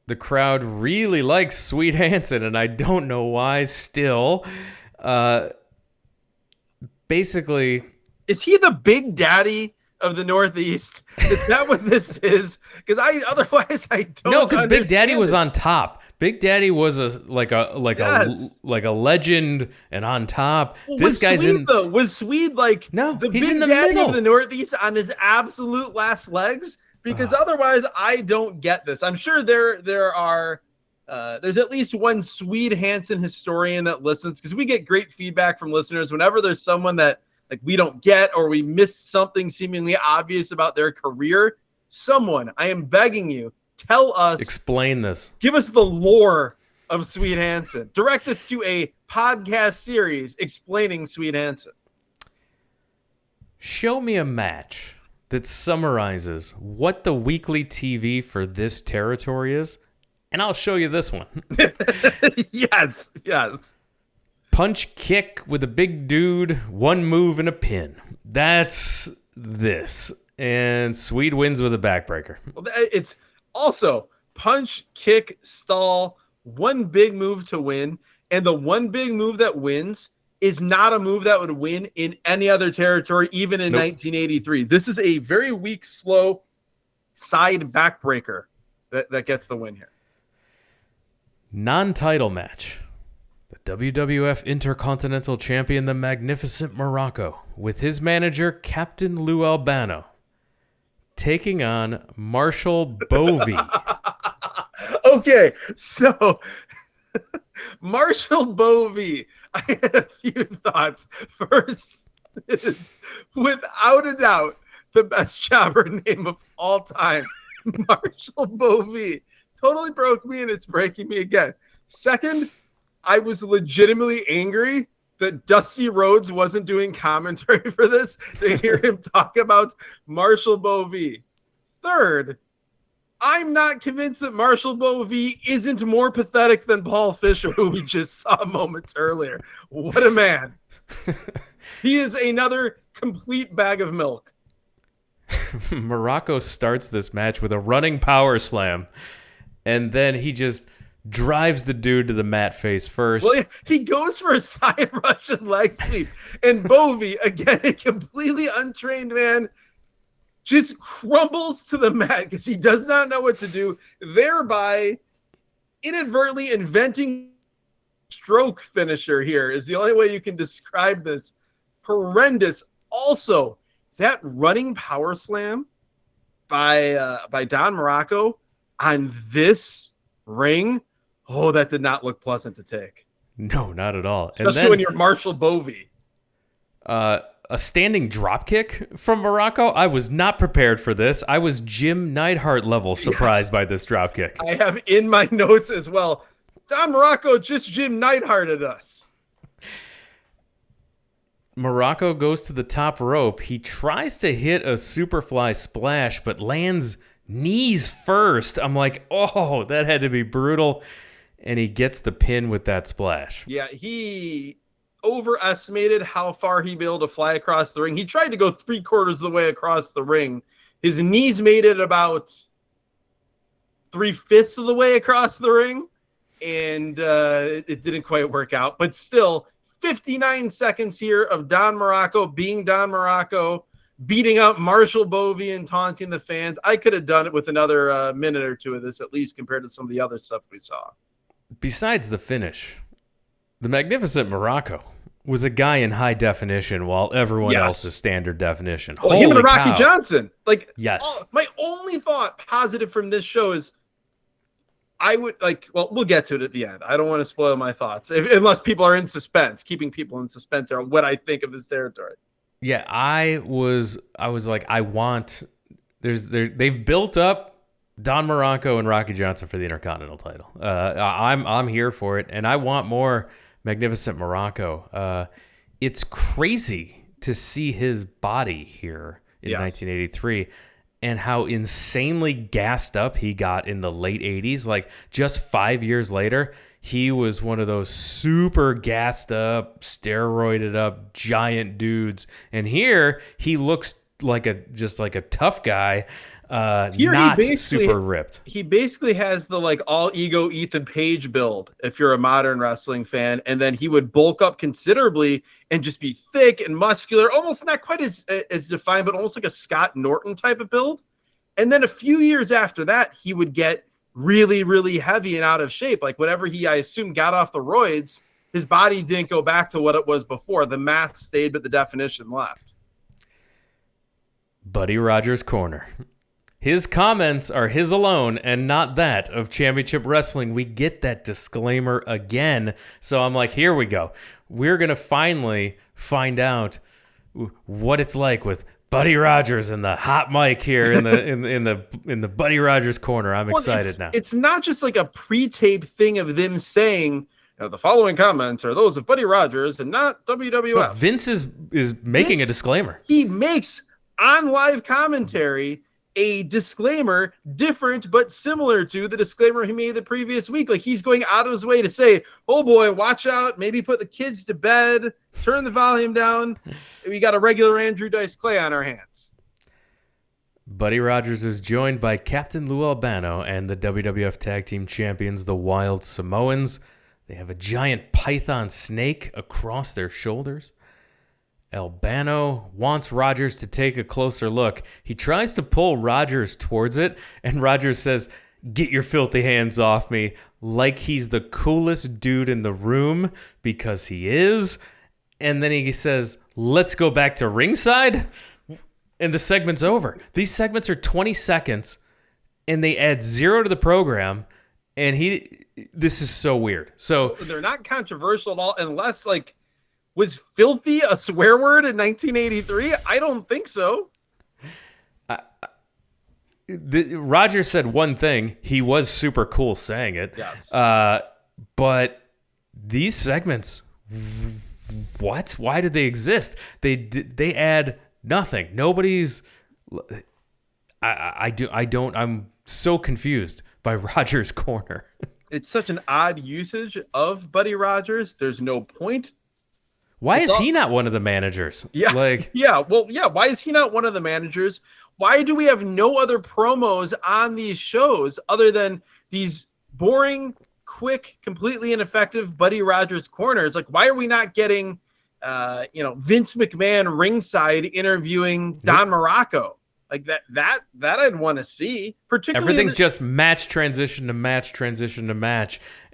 The crowd really likes Swede Hansen, and I don't know why still. Basically,
is he the big daddy of the Northeast? Is that what this is? Because otherwise I don't.
No, because Big Daddy was on top. Big Daddy was a legend and on top.
Well,
this guy's
Swede,
in.
though, was Swede like the
he's
Big
in the
Daddy
middle
of the Northeast on his absolute last legs? Because otherwise I don't get this. I'm sure there are. There's at least one Swede Hansen historian that listens, because we get great feedback from listeners whenever there's someone that, like, we don't get, or we missed something seemingly obvious about their career. Someone, I am begging you, tell us.
Explain this.
Give us the lore of Swede Hansen. Direct us to a podcast series explaining Swede Hansen.
Show me a match that summarizes what the weekly TV for this territory is, and I'll show you this one.
Yes.
Punch kick with a big dude, one move and a pin. That's this. And Swede wins with a backbreaker.
It's also punch, kick, stall, one big move to win. And the one big move that wins is not a move that would win in any other territory, even in 1983. This is a very weak, slow side backbreaker that gets the win here.
Non-title match. The WWF Intercontinental Champion, the Magnificent Muraco, with his manager, Captain Lou Albano, taking on Marshall Bovey.
Okay, so Marshall Bovey, I had a few thoughts. First is, without a doubt, the best jobber name of all time, Marshall Bovee. Totally broke me, and it's breaking me again. Second, I was legitimately angry that Dusty Rhodes wasn't doing commentary for this to hear him talk about Marshall Bovee. Third, I'm not convinced that Marshall Bovee isn't more pathetic than Paul Fisher, who we just saw moments earlier. What a man. He is another complete bag of milk.
Muraco starts this match with a running power slam, and then he just drives the dude to the mat face first.
Well, he goes for a side Russian leg sweep, and Bovee, again, a completely untrained man, just crumbles to the mat because he does not know what to do, thereby inadvertently inventing stroke finisher here is the only way you can describe this. Horrendous. Also, that running power slam by Don Muraco on this ring, oh, that did not look pleasant to take.
No, not at all.
Especially when you're Marshall Bovee.
A standing dropkick from Muraco. I was not prepared for this. I was Jim Neidhart level surprised by this dropkick.
I have in my notes as well. Don Muraco just Jim Neidharted us.
Muraco goes to the top rope. He tries to hit a superfly splash, but lands knees first. I'm like, oh, that had to be brutal. And he gets the pin with that splash.
Yeah, he overestimated how far he'd be able to fly across the ring. He tried to go 3/4 of the way across the ring. His knees made it about 3/5 of the way across the ring, and it didn't quite work out. But still, 59 seconds here of Don Muraco being Don Muraco, beating up Marshall Bovee and taunting the fans. I could have done it with another minute or two of this, at least compared to some of the other stuff we saw.
Besides the finish, the Magnificent Muraco was a guy in high definition while everyone else is standard definition.
Well, him and Rocky Johnson.
Yes.
My only thought positive from this show is I would we'll get to it at the end. I don't want to spoil my thoughts unless people are in suspense, keeping people in suspense on what I think of this territory.
Yeah, I was like, they've built up Don Muraco and Rocky Johnson for the Intercontinental title. I'm here for it, and I want more Magnificent Muraco. It's crazy to see his body here in 1983 and how insanely gassed up he got in the late 80s. Like, just 5 years later, he was one of those super gassed up, steroided up giant dudes. And here he looks like a tough guy, not super ripped.
He basically has the all ego Ethan Page build if you're a modern wrestling fan, and then he would bulk up considerably and just be thick and muscular, almost not quite as defined, but almost like a Scott Norton type of build. And then a few years after that, he would get really, really heavy and out of shape. Like whatever I assume, got off the roids, his body didn't go back to what it was before. The mass stayed, but the definition left.
Buddy Rogers' corner. His comments are his alone and not that of Championship Wrestling. We get that disclaimer again. So I'm like, here we go. We're going to finally find out what it's like with Buddy Rogers and the hot mic here in the Buddy Rogers corner. I'm excited now.
It's not just like a pre-tape thing of them saying, the following comments are those of Buddy Rogers and not WWF.
But Vince is making a disclaimer.
He makes on live commentary a disclaimer different but similar to the disclaimer he made the previous week. Like, he's going out of his way to say, oh boy, watch out, maybe put the kids to bed, turn the volume down. We got a regular Andrew Dice Clay on our hands.
Buddy Rogers is joined by Captain Lou Albano and the WWF Tag Team Champions, the Wild Samoans. They have a giant python snake across their shoulders. Albano wants Rogers to take a closer look. He tries to pull Rogers towards it, and Rogers says, "Get your filthy hands off me," like he's the coolest dude in the room, because he is. And then he says, "Let's go back to ringside," and the segment's over. These segments are 20 seconds, and they add 0 to the program, And this is so weird. So
they're not controversial at all, unless like, was filthy a swear word in 1983? I don't think so.
Roger said one thing. He was super cool saying it.
Yes.
But these segments, what? Why did they exist? They add nothing. Nobody's. I'm so confused by Roger's corner.
It's such an odd usage of Buddy Rogers. There's no point.
Why is he not one of the managers?
Yeah. Why is he not one of the managers? Why do we have no other promos on these shows other than these boring, quick, completely ineffective Buddy Rogers corners? Like, why are we not getting, Vince McMahon ringside interviewing Don Muraco? Like that I'd want to see. Particularly
everything's just match transition to match,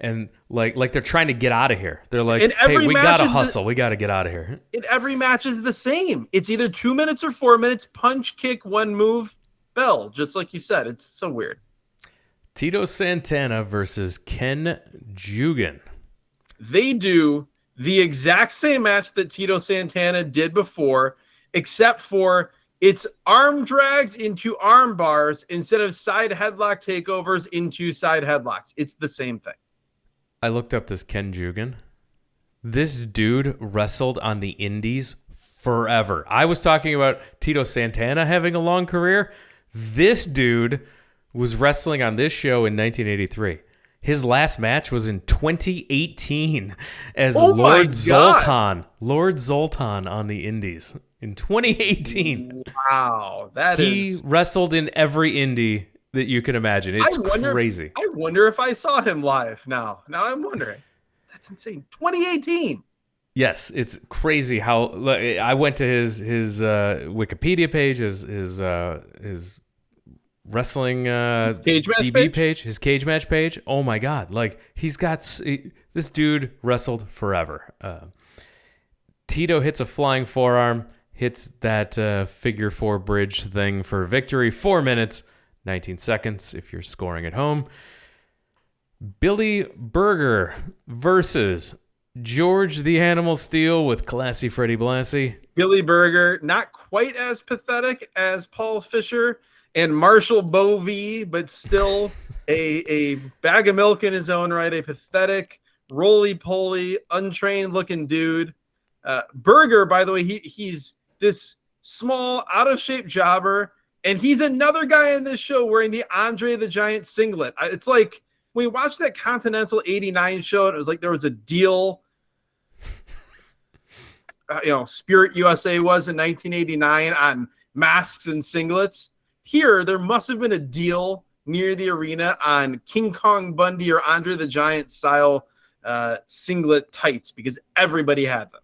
and like they're trying to get out of here. They're like, hey, we gotta hustle. We gotta get out of here.
And every match is the same. It's either 2 minutes or 4 minutes. Punch, kick, one move, bell. Just like you said, it's so weird.
Tito Santana versus Ken Jugan.
They do the exact same match that Tito Santana did before, except for it's arm drags into arm bars instead of side headlock takeovers into side headlocks. It's the same thing.
I looked up this Ken Jugan. This dude wrestled on the indies forever. I was talking about Tito Santana having a long career. This dude was wrestling on this show in 1983. His last match was in 2018 as Lord Zoltan. Lord Zoltan on the indies in 2018.
Wow.
He wrestled in every indie that you can imagine. It's crazy.
I wonder if I saw him live now. Now I'm wondering. That's insane. 2018.
Yes, it's crazy how I went to his Wikipedia page, his wrestling
cage match
DB page, his cage match page. Oh my God. Like this dude wrestled forever. Tito hits a flying forearm, hits that figure four bridge thing for victory. 4 minutes, 19 seconds if you're scoring at home. Billy Berger versus George the Animal Steel with Classy Freddie Blassie.
Billy Berger, not quite as pathetic as Paul Fisher and Marshall Bovee, but still a bag of milk in his own right, a pathetic, roly-poly, untrained-looking dude. Berger, by the way, he's this small, out-of-shape jobber, and he's another guy in this show wearing the Andre the Giant singlet. It's like, when we watched that Continental 89 show, and it was like there was a deal, Spirit USA was in 1989 on masks and singlets. Here, there must have been a deal near the arena on King Kong Bundy or Andre the Giant style singlet tights because everybody had them.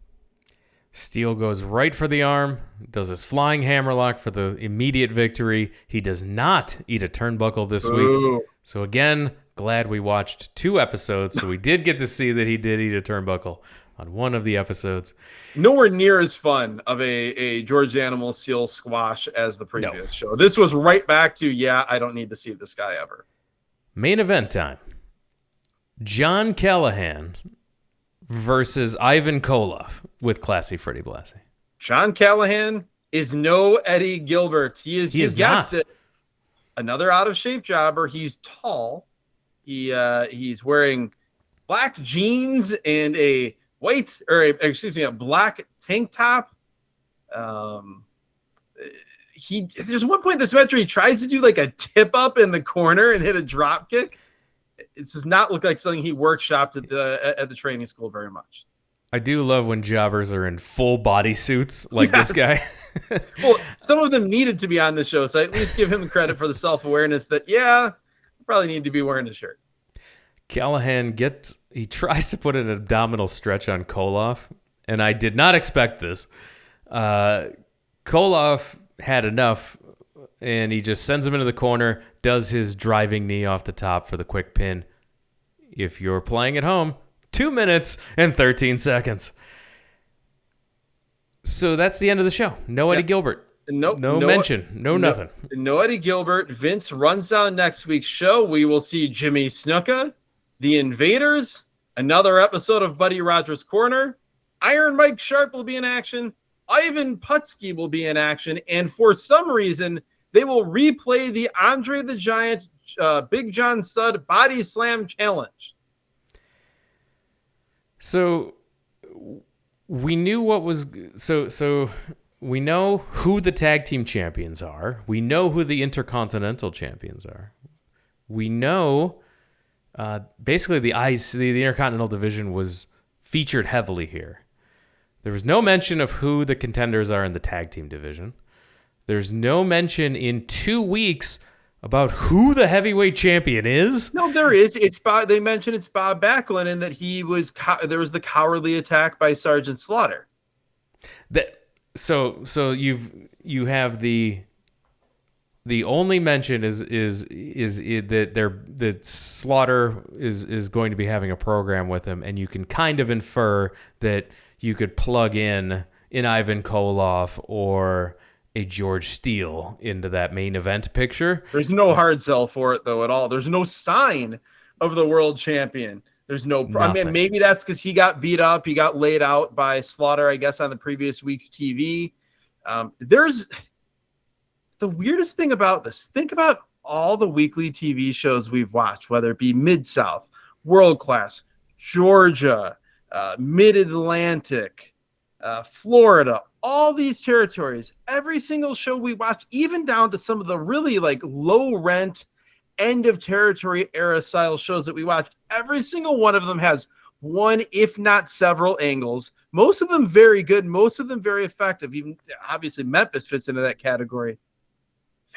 Steel goes right for the arm, does his flying hammerlock for the immediate victory. He does not eat a turnbuckle this week. So again, glad we watched 2 episodes, so we did get to see that he did eat a turnbuckle on one of the episodes.
Nowhere near as fun of a George the Animal Steel squash as the previous show. This was right back to, I don't need to see this guy ever.
Main event time. John Callahan versus Ivan Koloff with Classy Freddie Blassie.
John Callahan is no Eddie Gilbert. He is guessed it. Another out-of-shape jobber. He's tall. He's wearing black jeans and a black tank top. There's one point in this match where he tries to do like a tip up in the corner and hit a drop kick. It does not look like something he workshopped at the training school very much.
I do love when jobbers are in full body suits like this guy.
Well, some of them needed to be on the show, so I at least give him credit for the self-awareness that, probably need to be wearing a shirt.
Callahan he tries to put an abdominal stretch on Koloff, and I did not expect this. Koloff had enough, and he just sends him into the corner, does his driving knee off the top for the quick pin. If you're playing at home, 2 minutes and 13 seconds. So that's the end of the show. No Eddie Gilbert.
Nope.
No mention. No nothing.
No Eddie Gilbert. Vince runs down next week's show. We will see Jimmy Snuka, the Invaders, another episode of Buddy Rogers' Corner. Iron Mike Sharp will be in action. Ivan Putski will be in action. And for some reason, they will replay the Andre the Giant, Big John Studd Body Slam Challenge.
So we knew what was so we know who the tag team champions are. We know who the intercontinental champions are. We know basically the intercontinental division was featured heavily here. There was no mention of who the contenders are in the tag team division. There's no mention in 2 weeks about who the heavyweight champion is.
No, there is. It's Bob. They mentioned it's Bob Backlund, and that he was. There was the cowardly attack by Sergeant Slaughter.
So you have the only mention is that Slaughter is going to be having a program with him, and you can kind of infer that you could plug in Ivan Koloff or a George Steele into that main event picture.
There's no hard sell for it though at all. There's no sign of the world champion. There's no. I mean, maybe that's because he got beat up. He got laid out by Slaughter, I guess, on the previous week's TV. There's the weirdest thing about this. Think about all the weekly TV shows we've watched, whether it be Mid-South, World Class, Georgia, Mid-Atlantic, Florida, all these territories. Every single show we watch, even down to some of the really like low rent end of territory era style shows that we watch, every single one of them has one, if not several angles. Most of them very good, most of them very effective. Even obviously Memphis fits into that category.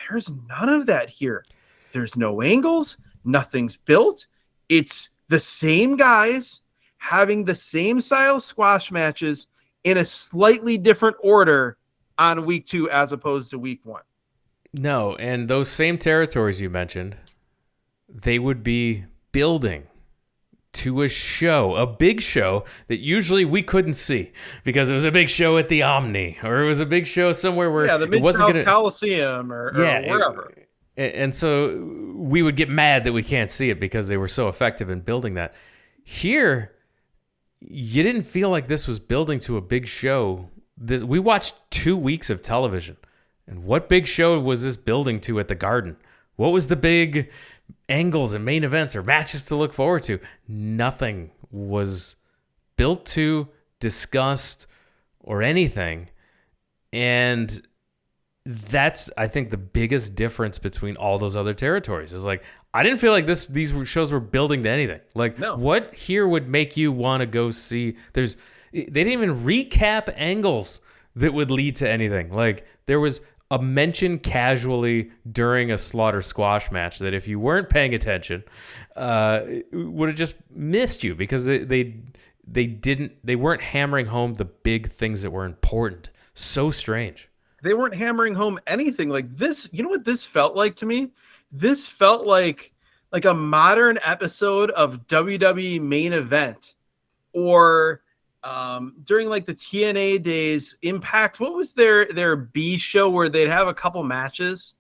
There's none of that here. There's no angles, nothing's built. It's the same guys having the same style squash matches in a slightly different order on week 2 as opposed to week 1.
No, and those same territories you mentioned, they would be building to a show, a big show that usually we couldn't see because it was a big show at the Omni or it was a big show somewhere where
the Mid-South Coliseum or wherever.
And so we would get mad that we can't see it because they were so effective in building that. Here, you didn't feel like this was building to a big show. We watched 2 weeks of television. And what big show was this building to at the Garden? What was the big angles and main events or matches to look forward to? Nothing was built to, discussed, or anything. And that's, I think, the biggest difference between all those other territories. Is like, I didn't feel like these shows were building to anything. Like, no. What here would make you want to go see? They didn't even recap angles that would lead to anything. Like, there was a mention casually during a Slaughter squash match that if you weren't paying attention, would have just missed you because they weren't hammering home the big things that were important. So strange.
They weren't hammering home anything like this. You know what this felt like to me? This felt like a modern episode of WWE Main Event, or during like the TNA days, Impact. What was their B show where they'd have a couple matches?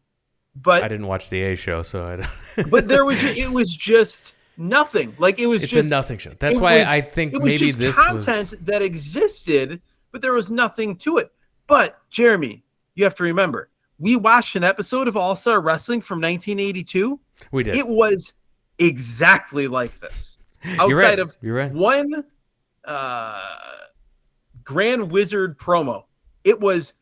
But
I didn't watch the A show, so I don't.
But it was just nothing. Like it's
a nothing show. That's why I think maybe this was
content that existed, but there was nothing to it. But Jeremy, you have to remember, we watched an episode of All-Star Wrestling from 1982.
We did.
It was exactly like this. Outside of one Grand Wizard promo, it was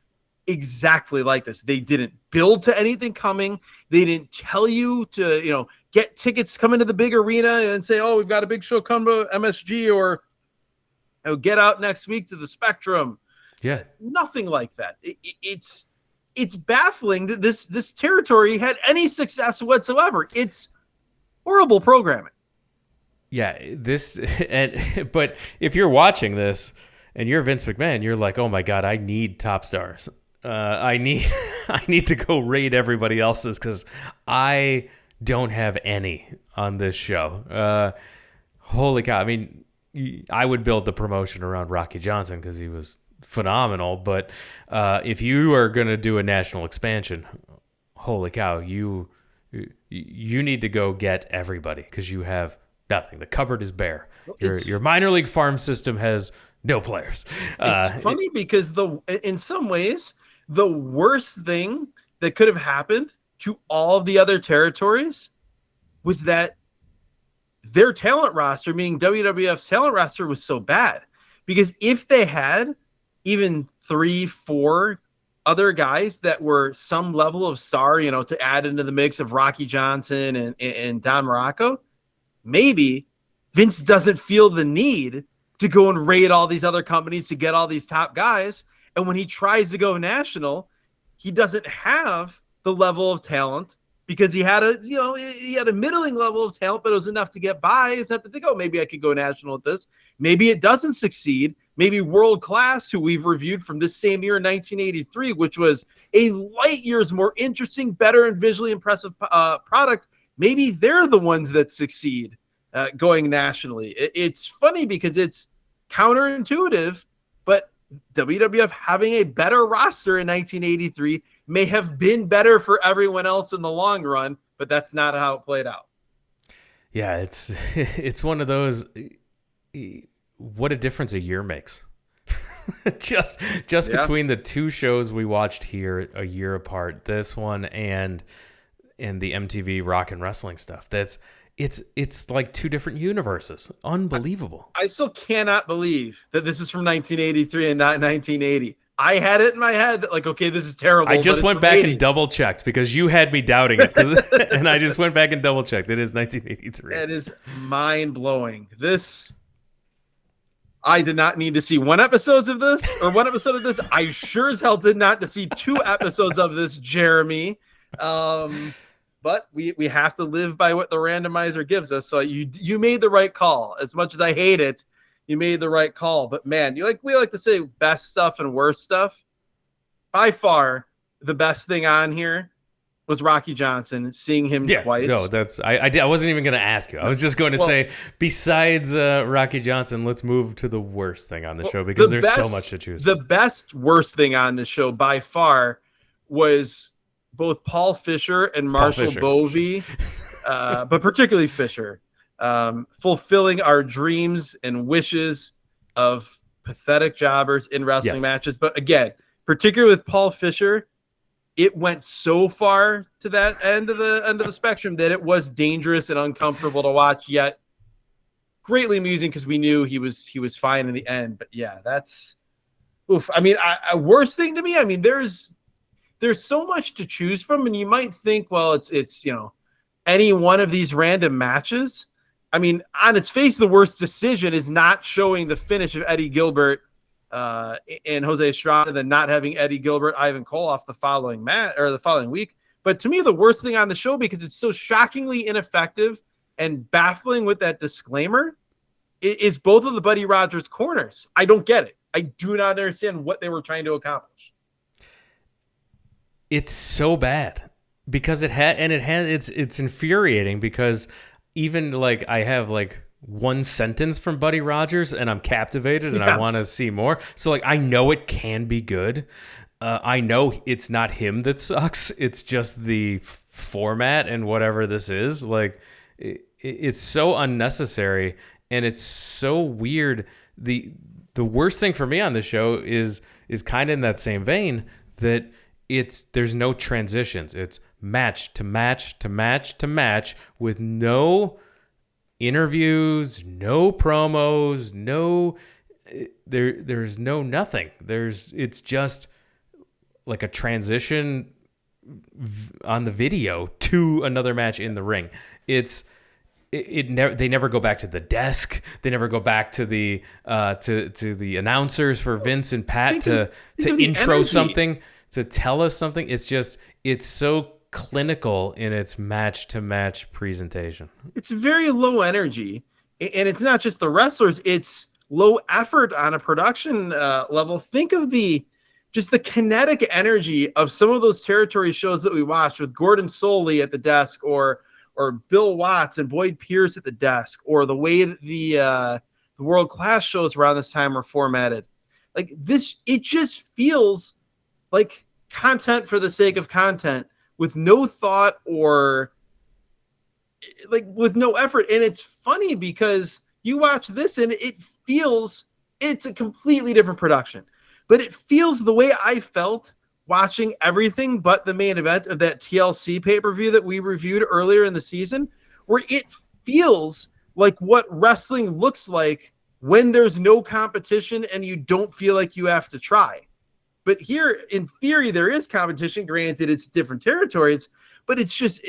exactly like this. They didn't build to anything coming. They didn't tell you to, get tickets, come into the big arena and say, oh, we've got a big show come to MSG, or get out next week to the Spectrum.
Yeah.
Nothing like that. It's baffling that this territory had any success whatsoever. It's horrible programming.
Yeah, but if you're watching this and you're Vince McMahon, you're like, oh my God, I need top stars. I need to go raid everybody else's because I don't have any on this show. Holy cow! I mean, I would build the promotion around Rocky Johnson because he was phenomenal. But if you are going to do a national expansion, holy cow, you need to go get everybody because you have nothing. The cupboard is bare. Your minor league farm system has no players.
It's funny because in some ways, the worst thing that could have happened to all of the other territories was that their talent roster, meaning WWF's talent roster, was so bad. Because if they had even 3-4 other guys that were some level of star, to add into the mix of Rocky Johnson and Don Muraco, maybe Vince doesn't feel the need to go and raid all these other companies to get all these top guys. And when he tries to go national, he doesn't have the level of talent because he had a middling level of talent, but it was enough to get by. He's enough to think, oh, maybe I could go national at this. Maybe it doesn't succeed. Maybe World Class, who we've reviewed from this same year in 1983, which was a light years more interesting, better, and visually impressive product. Maybe they're the ones that succeed going nationally. It's funny because it's counterintuitive, but WWF having a better roster in 1983 may have been better for everyone else in the long run, but that's not how it played out.
Yeah, it's one of those. What a difference a year makes. just between the two shows we watched here a year apart, this one and the MTV Rock and Wrestling stuff. It's like two different universes. Unbelievable.
I still cannot believe that this is from 1983 and not 1980. I had it in my head that, like, okay, this is terrible.
I just went back and double checked because you had me doubting it. And I just went back and double checked. It is 1983.
That is mind blowing. I did not need to see one episode of this. I sure as hell did not to see 2 episodes of this, Jeremy. But we have to live by what the randomizer gives us. So you made the right call. As much as I hate it, you made the right call. But man, we like to say best stuff and worst stuff. By far, the best thing on here was Rocky Johnson. Seeing him twice.
No, I wasn't even going to ask you. I was just going to say, besides Rocky Johnson, let's move to the worst thing on the show because there's so much to choose.
The best worst thing on the show by far was both Paul Fisher and Marshall Bovey, but particularly Fisher, fulfilling our dreams and wishes of pathetic jobbers in wrestling matches. But again, particularly with Paul Fisher, it went so far to that end of the spectrum that it was dangerous and uncomfortable to watch, yet greatly amusing because we knew he was fine in the end. But yeah, that's oof. I mean, a worst thing to me, I mean, there's so much to choose from, and you might think, well, it's any one of these random matches. I mean, on its face, the worst decision is not showing the finish of Eddie Gilbert and Jose Estrada, and then not having Eddie Gilbert, Ivan Koloff the following week. But to me, the worst thing on the show, because it's so shockingly ineffective and baffling with that disclaimer, is both of the Buddy Rogers corners. I don't get it. I do not understand what they were trying to accomplish.
It's so bad because it's infuriating because even like I have like one sentence from Buddy Rogers and I'm captivated and I want to see more. So like I know it can be good. I know it's not him that sucks. It's just the format and whatever this is. Like it's so unnecessary and it's so weird. The worst thing for me on the show is kind of in that same vein that there's no transitions. It's match to match to match to match with no interviews, no promos, there's no nothing. It's just like a transition on the video to another match in the ring. They never go back to the desk. They never go back to the to the announcers for Vince and Pat to intro something, to tell us something. It's so clinical in its match-to-match presentation. It's
very low energy, and it's not just the wrestlers. It's low effort on a production level. Think of the kinetic energy of some of those territory shows that we watched with Gordon Soley at the desk, or Bill Watts and Boyd Pierce at the desk, or the way that the World Class shows around this time were formatted. Like this, it just feels like content for the sake of content with no thought or like with no effort. And it's funny because you watch this and it feels it's a completely different production, but it feels the way I felt watching everything but the main event of that TLC pay-per-view that we reviewed earlier in the season, where it feels like what wrestling looks like when there's no competition and you don't feel like you have to try. But here, in theory, there is competition. Granted, it's different territories, but it's just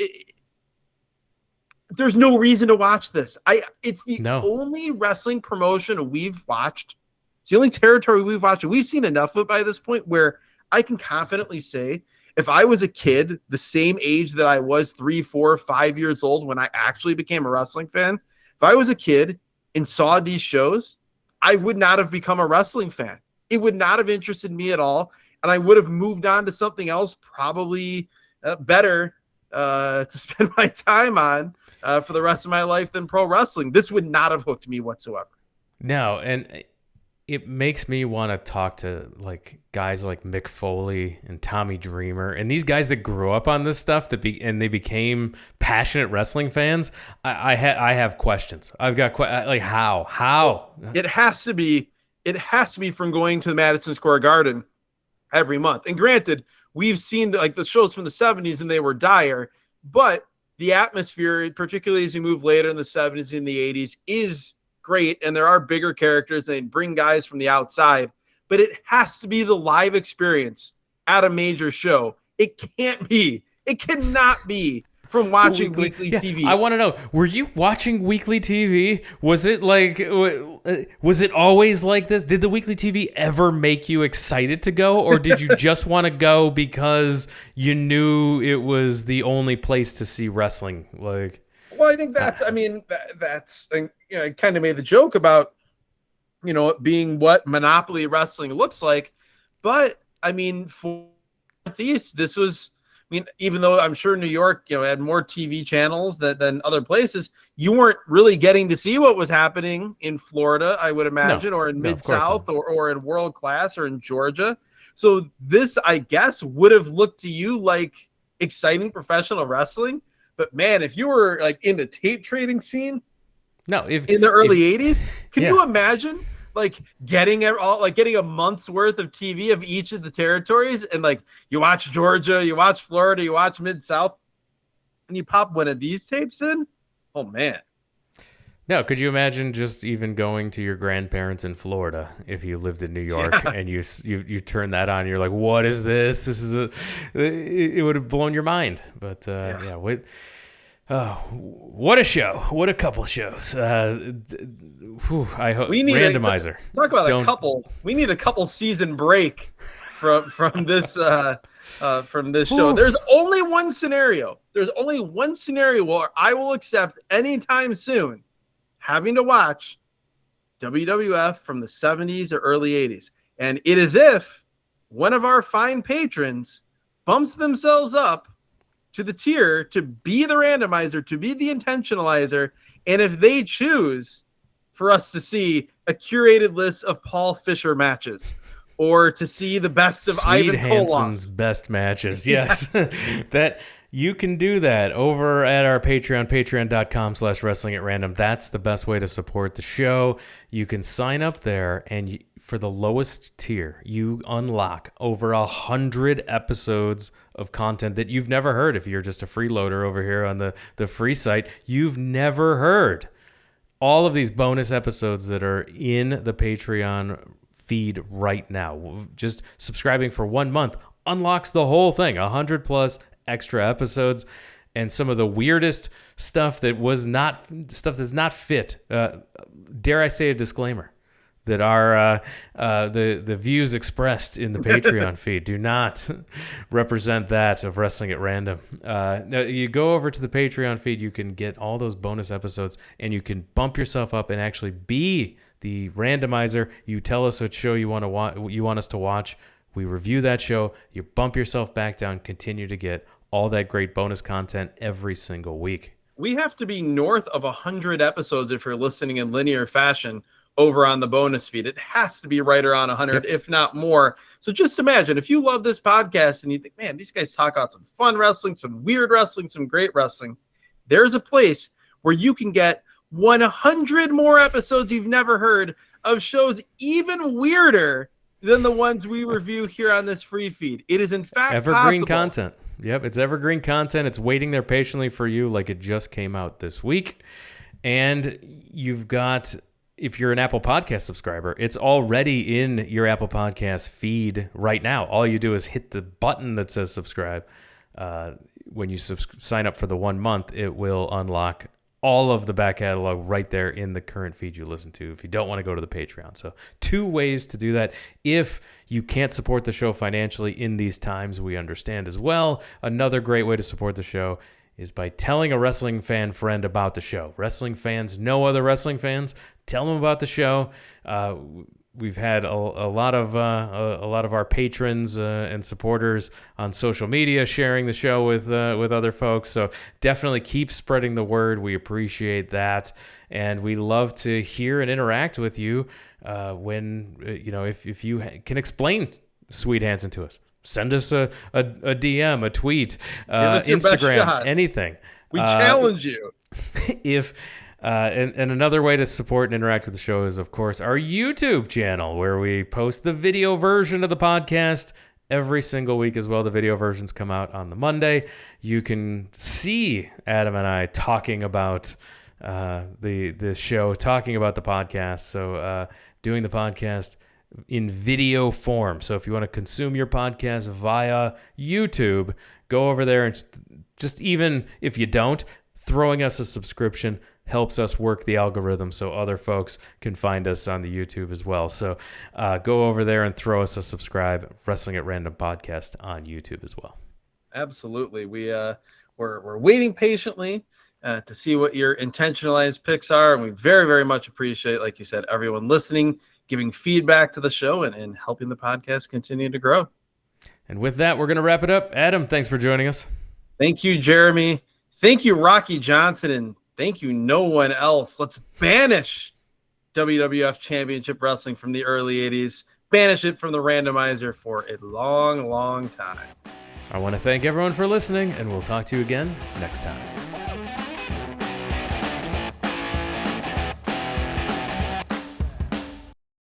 there's no reason to watch this. It's the only wrestling promotion we've watched. It's the only territory we've watched, and we've seen enough of it by this point where I can confidently say, if I was a kid, the same age that I was 3, 4, 5 years old when I actually became a wrestling fan, if I was a kid and saw these shows, I would not have become a wrestling fan. It would not have interested me at all, and I would have moved on to something else, probably better to spend my time on for the rest of my life than pro wrestling. This would not have hooked me whatsoever.
No, and it makes me want to talk to like guys like Mick Foley and Tommy Dreamer and these guys that grew up on this stuff and they became passionate wrestling fans. I have questions. I've got like how
it has to be from going to the Madison Square Garden every month. And granted, we've seen the shows from the 70s and they were dire, but the atmosphere, particularly as you move later in the 70s and the 80s, is great. And there are bigger characters. They bring guys from the outside, but it has to be the live experience at a major show. It cannot be from watching weekly TV.
I want to know, were you watching weekly TV? Was it always like this? Did the weekly TV ever make you excited to go, or did you just want to go because you knew it was the only place to see wrestling?
Well, I think that's I kind of made the joke about, it being what Monopoly wrestling looks like. But I mean, for Northeast, this was, even though I'm sure New York, had more TV channels than other places, you weren't really getting to see what was happening in Florida, I would imagine, or in Mid-South or in World Class or in Georgia. So this, I guess, would have looked to you like exciting professional wrestling. But man, if you were like in the tape trading scene, in the early 80s, can you imagine getting a month's worth of TV of each of the territories, and you watch Georgia, you watch Florida, you watch Mid-South, and you pop one of these tapes in? Oh man.
No, could you imagine just even going to your grandparents in Florida if you lived in New York and you turn that on, and you're like, what is this? It would have blown your mind. But what a show. What a couple shows. I hope we need randomizer.
Talk about a couple. We need a couple season break from this show. There's only one scenario. Where I will accept anytime soon having to watch WWF from the 70s or early 80s. And it is if one of our fine patrons bumps themselves up to the tier to be the randomizer, to be the intentionalizer, and if they choose for us to see a curated list of Paul Fisher matches or to see the best of Ivan
Hansen's
Koloff.
best matches, yes. That you can do that over at our Patreon, patreon.com/wrestling at random. That's the best way to support the show. You can sign up there, and for the lowest tier, you unlock over 100 episodes of content that you've never heard. If you're just a freeloader over here on the free site, you've never heard all of these bonus episodes that are in the Patreon feed right now. Just subscribing for 1 month unlocks the whole thing, 100 plus extra episodes, and some of the weirdest stuff that's not fit. Dare I say a disclaimer that our the views expressed in the Patreon feed do not represent that of Wrestling at Random. Now you go over to the Patreon feed, you can get all those bonus episodes, and you can bump yourself up and actually be the randomizer. You tell us what show you want us to watch. We review that show. You bump yourself back down, continue to get all that great bonus content every single week.
We have to be north of 100 episodes if you're listening in linear fashion, over on the bonus feed. It has to be right around 100, if not more. So just imagine if you love this podcast and you think, man, these guys talk about some fun wrestling, some weird wrestling, some great wrestling. There's a place where you can get 100 more episodes you've never heard of shows even weirder than the ones we review here on this free feed. It is in fact
evergreen
possible.
Content. Yep, it's evergreen content. It's waiting there patiently for you like it just came out this week. And you've got, if you're an Apple Podcast subscriber, it's already in your Apple Podcast feed right now. All you do is hit the button that says subscribe. When you sign up for the 1 month, it will unlock all of the back catalog right there in the current feed you listen to if you don't want to go to the Patreon. So 2 ways to do that. If you can't support the show financially in these times, we understand as well. Another great way to support the show is by telling a wrestling fan friend about the show. Wrestling fans know other wrestling fans. Tell them about the show. We've had a lot of our patrons and supporters on social media sharing the show with other folks. So definitely keep spreading the word. We appreciate that, and we love to hear and interact with you. When if you can explain Sweet Hansen to us, send us a DM, a tweet, Instagram, anything.
We challenge you.
And another way to support and interact with the show is, of course, our YouTube channel, where we post the video version of the podcast every single week as well. The video versions come out on the Monday. You can see Adam and I talking about the show, talking about the podcast. So doing the podcast in video form. So if you want to consume your podcast via YouTube, go over there, and just even if you don't, throwing us a subscription helps us work the algorithm so other folks can find us on the YouTube as well. So go over there and throw us a subscribe. Wrestling at Random Podcast on YouTube as well.
Absolutely. We're waiting patiently to see what your intentionalized picks are, and we very, very much appreciate, like you said, everyone listening, giving feedback to the show, and helping the podcast continue to grow.
And with that, we're going to wrap it up. Adam, thanks for joining us.
Thank you, Jeremy. Thank you, Rocky Johnson, and thank you, no one else. Let's banish WWF Championship Wrestling from the early 80s. Banish it from the randomizer for a long, long time.
I want to thank everyone for listening, and we'll talk to you again next time.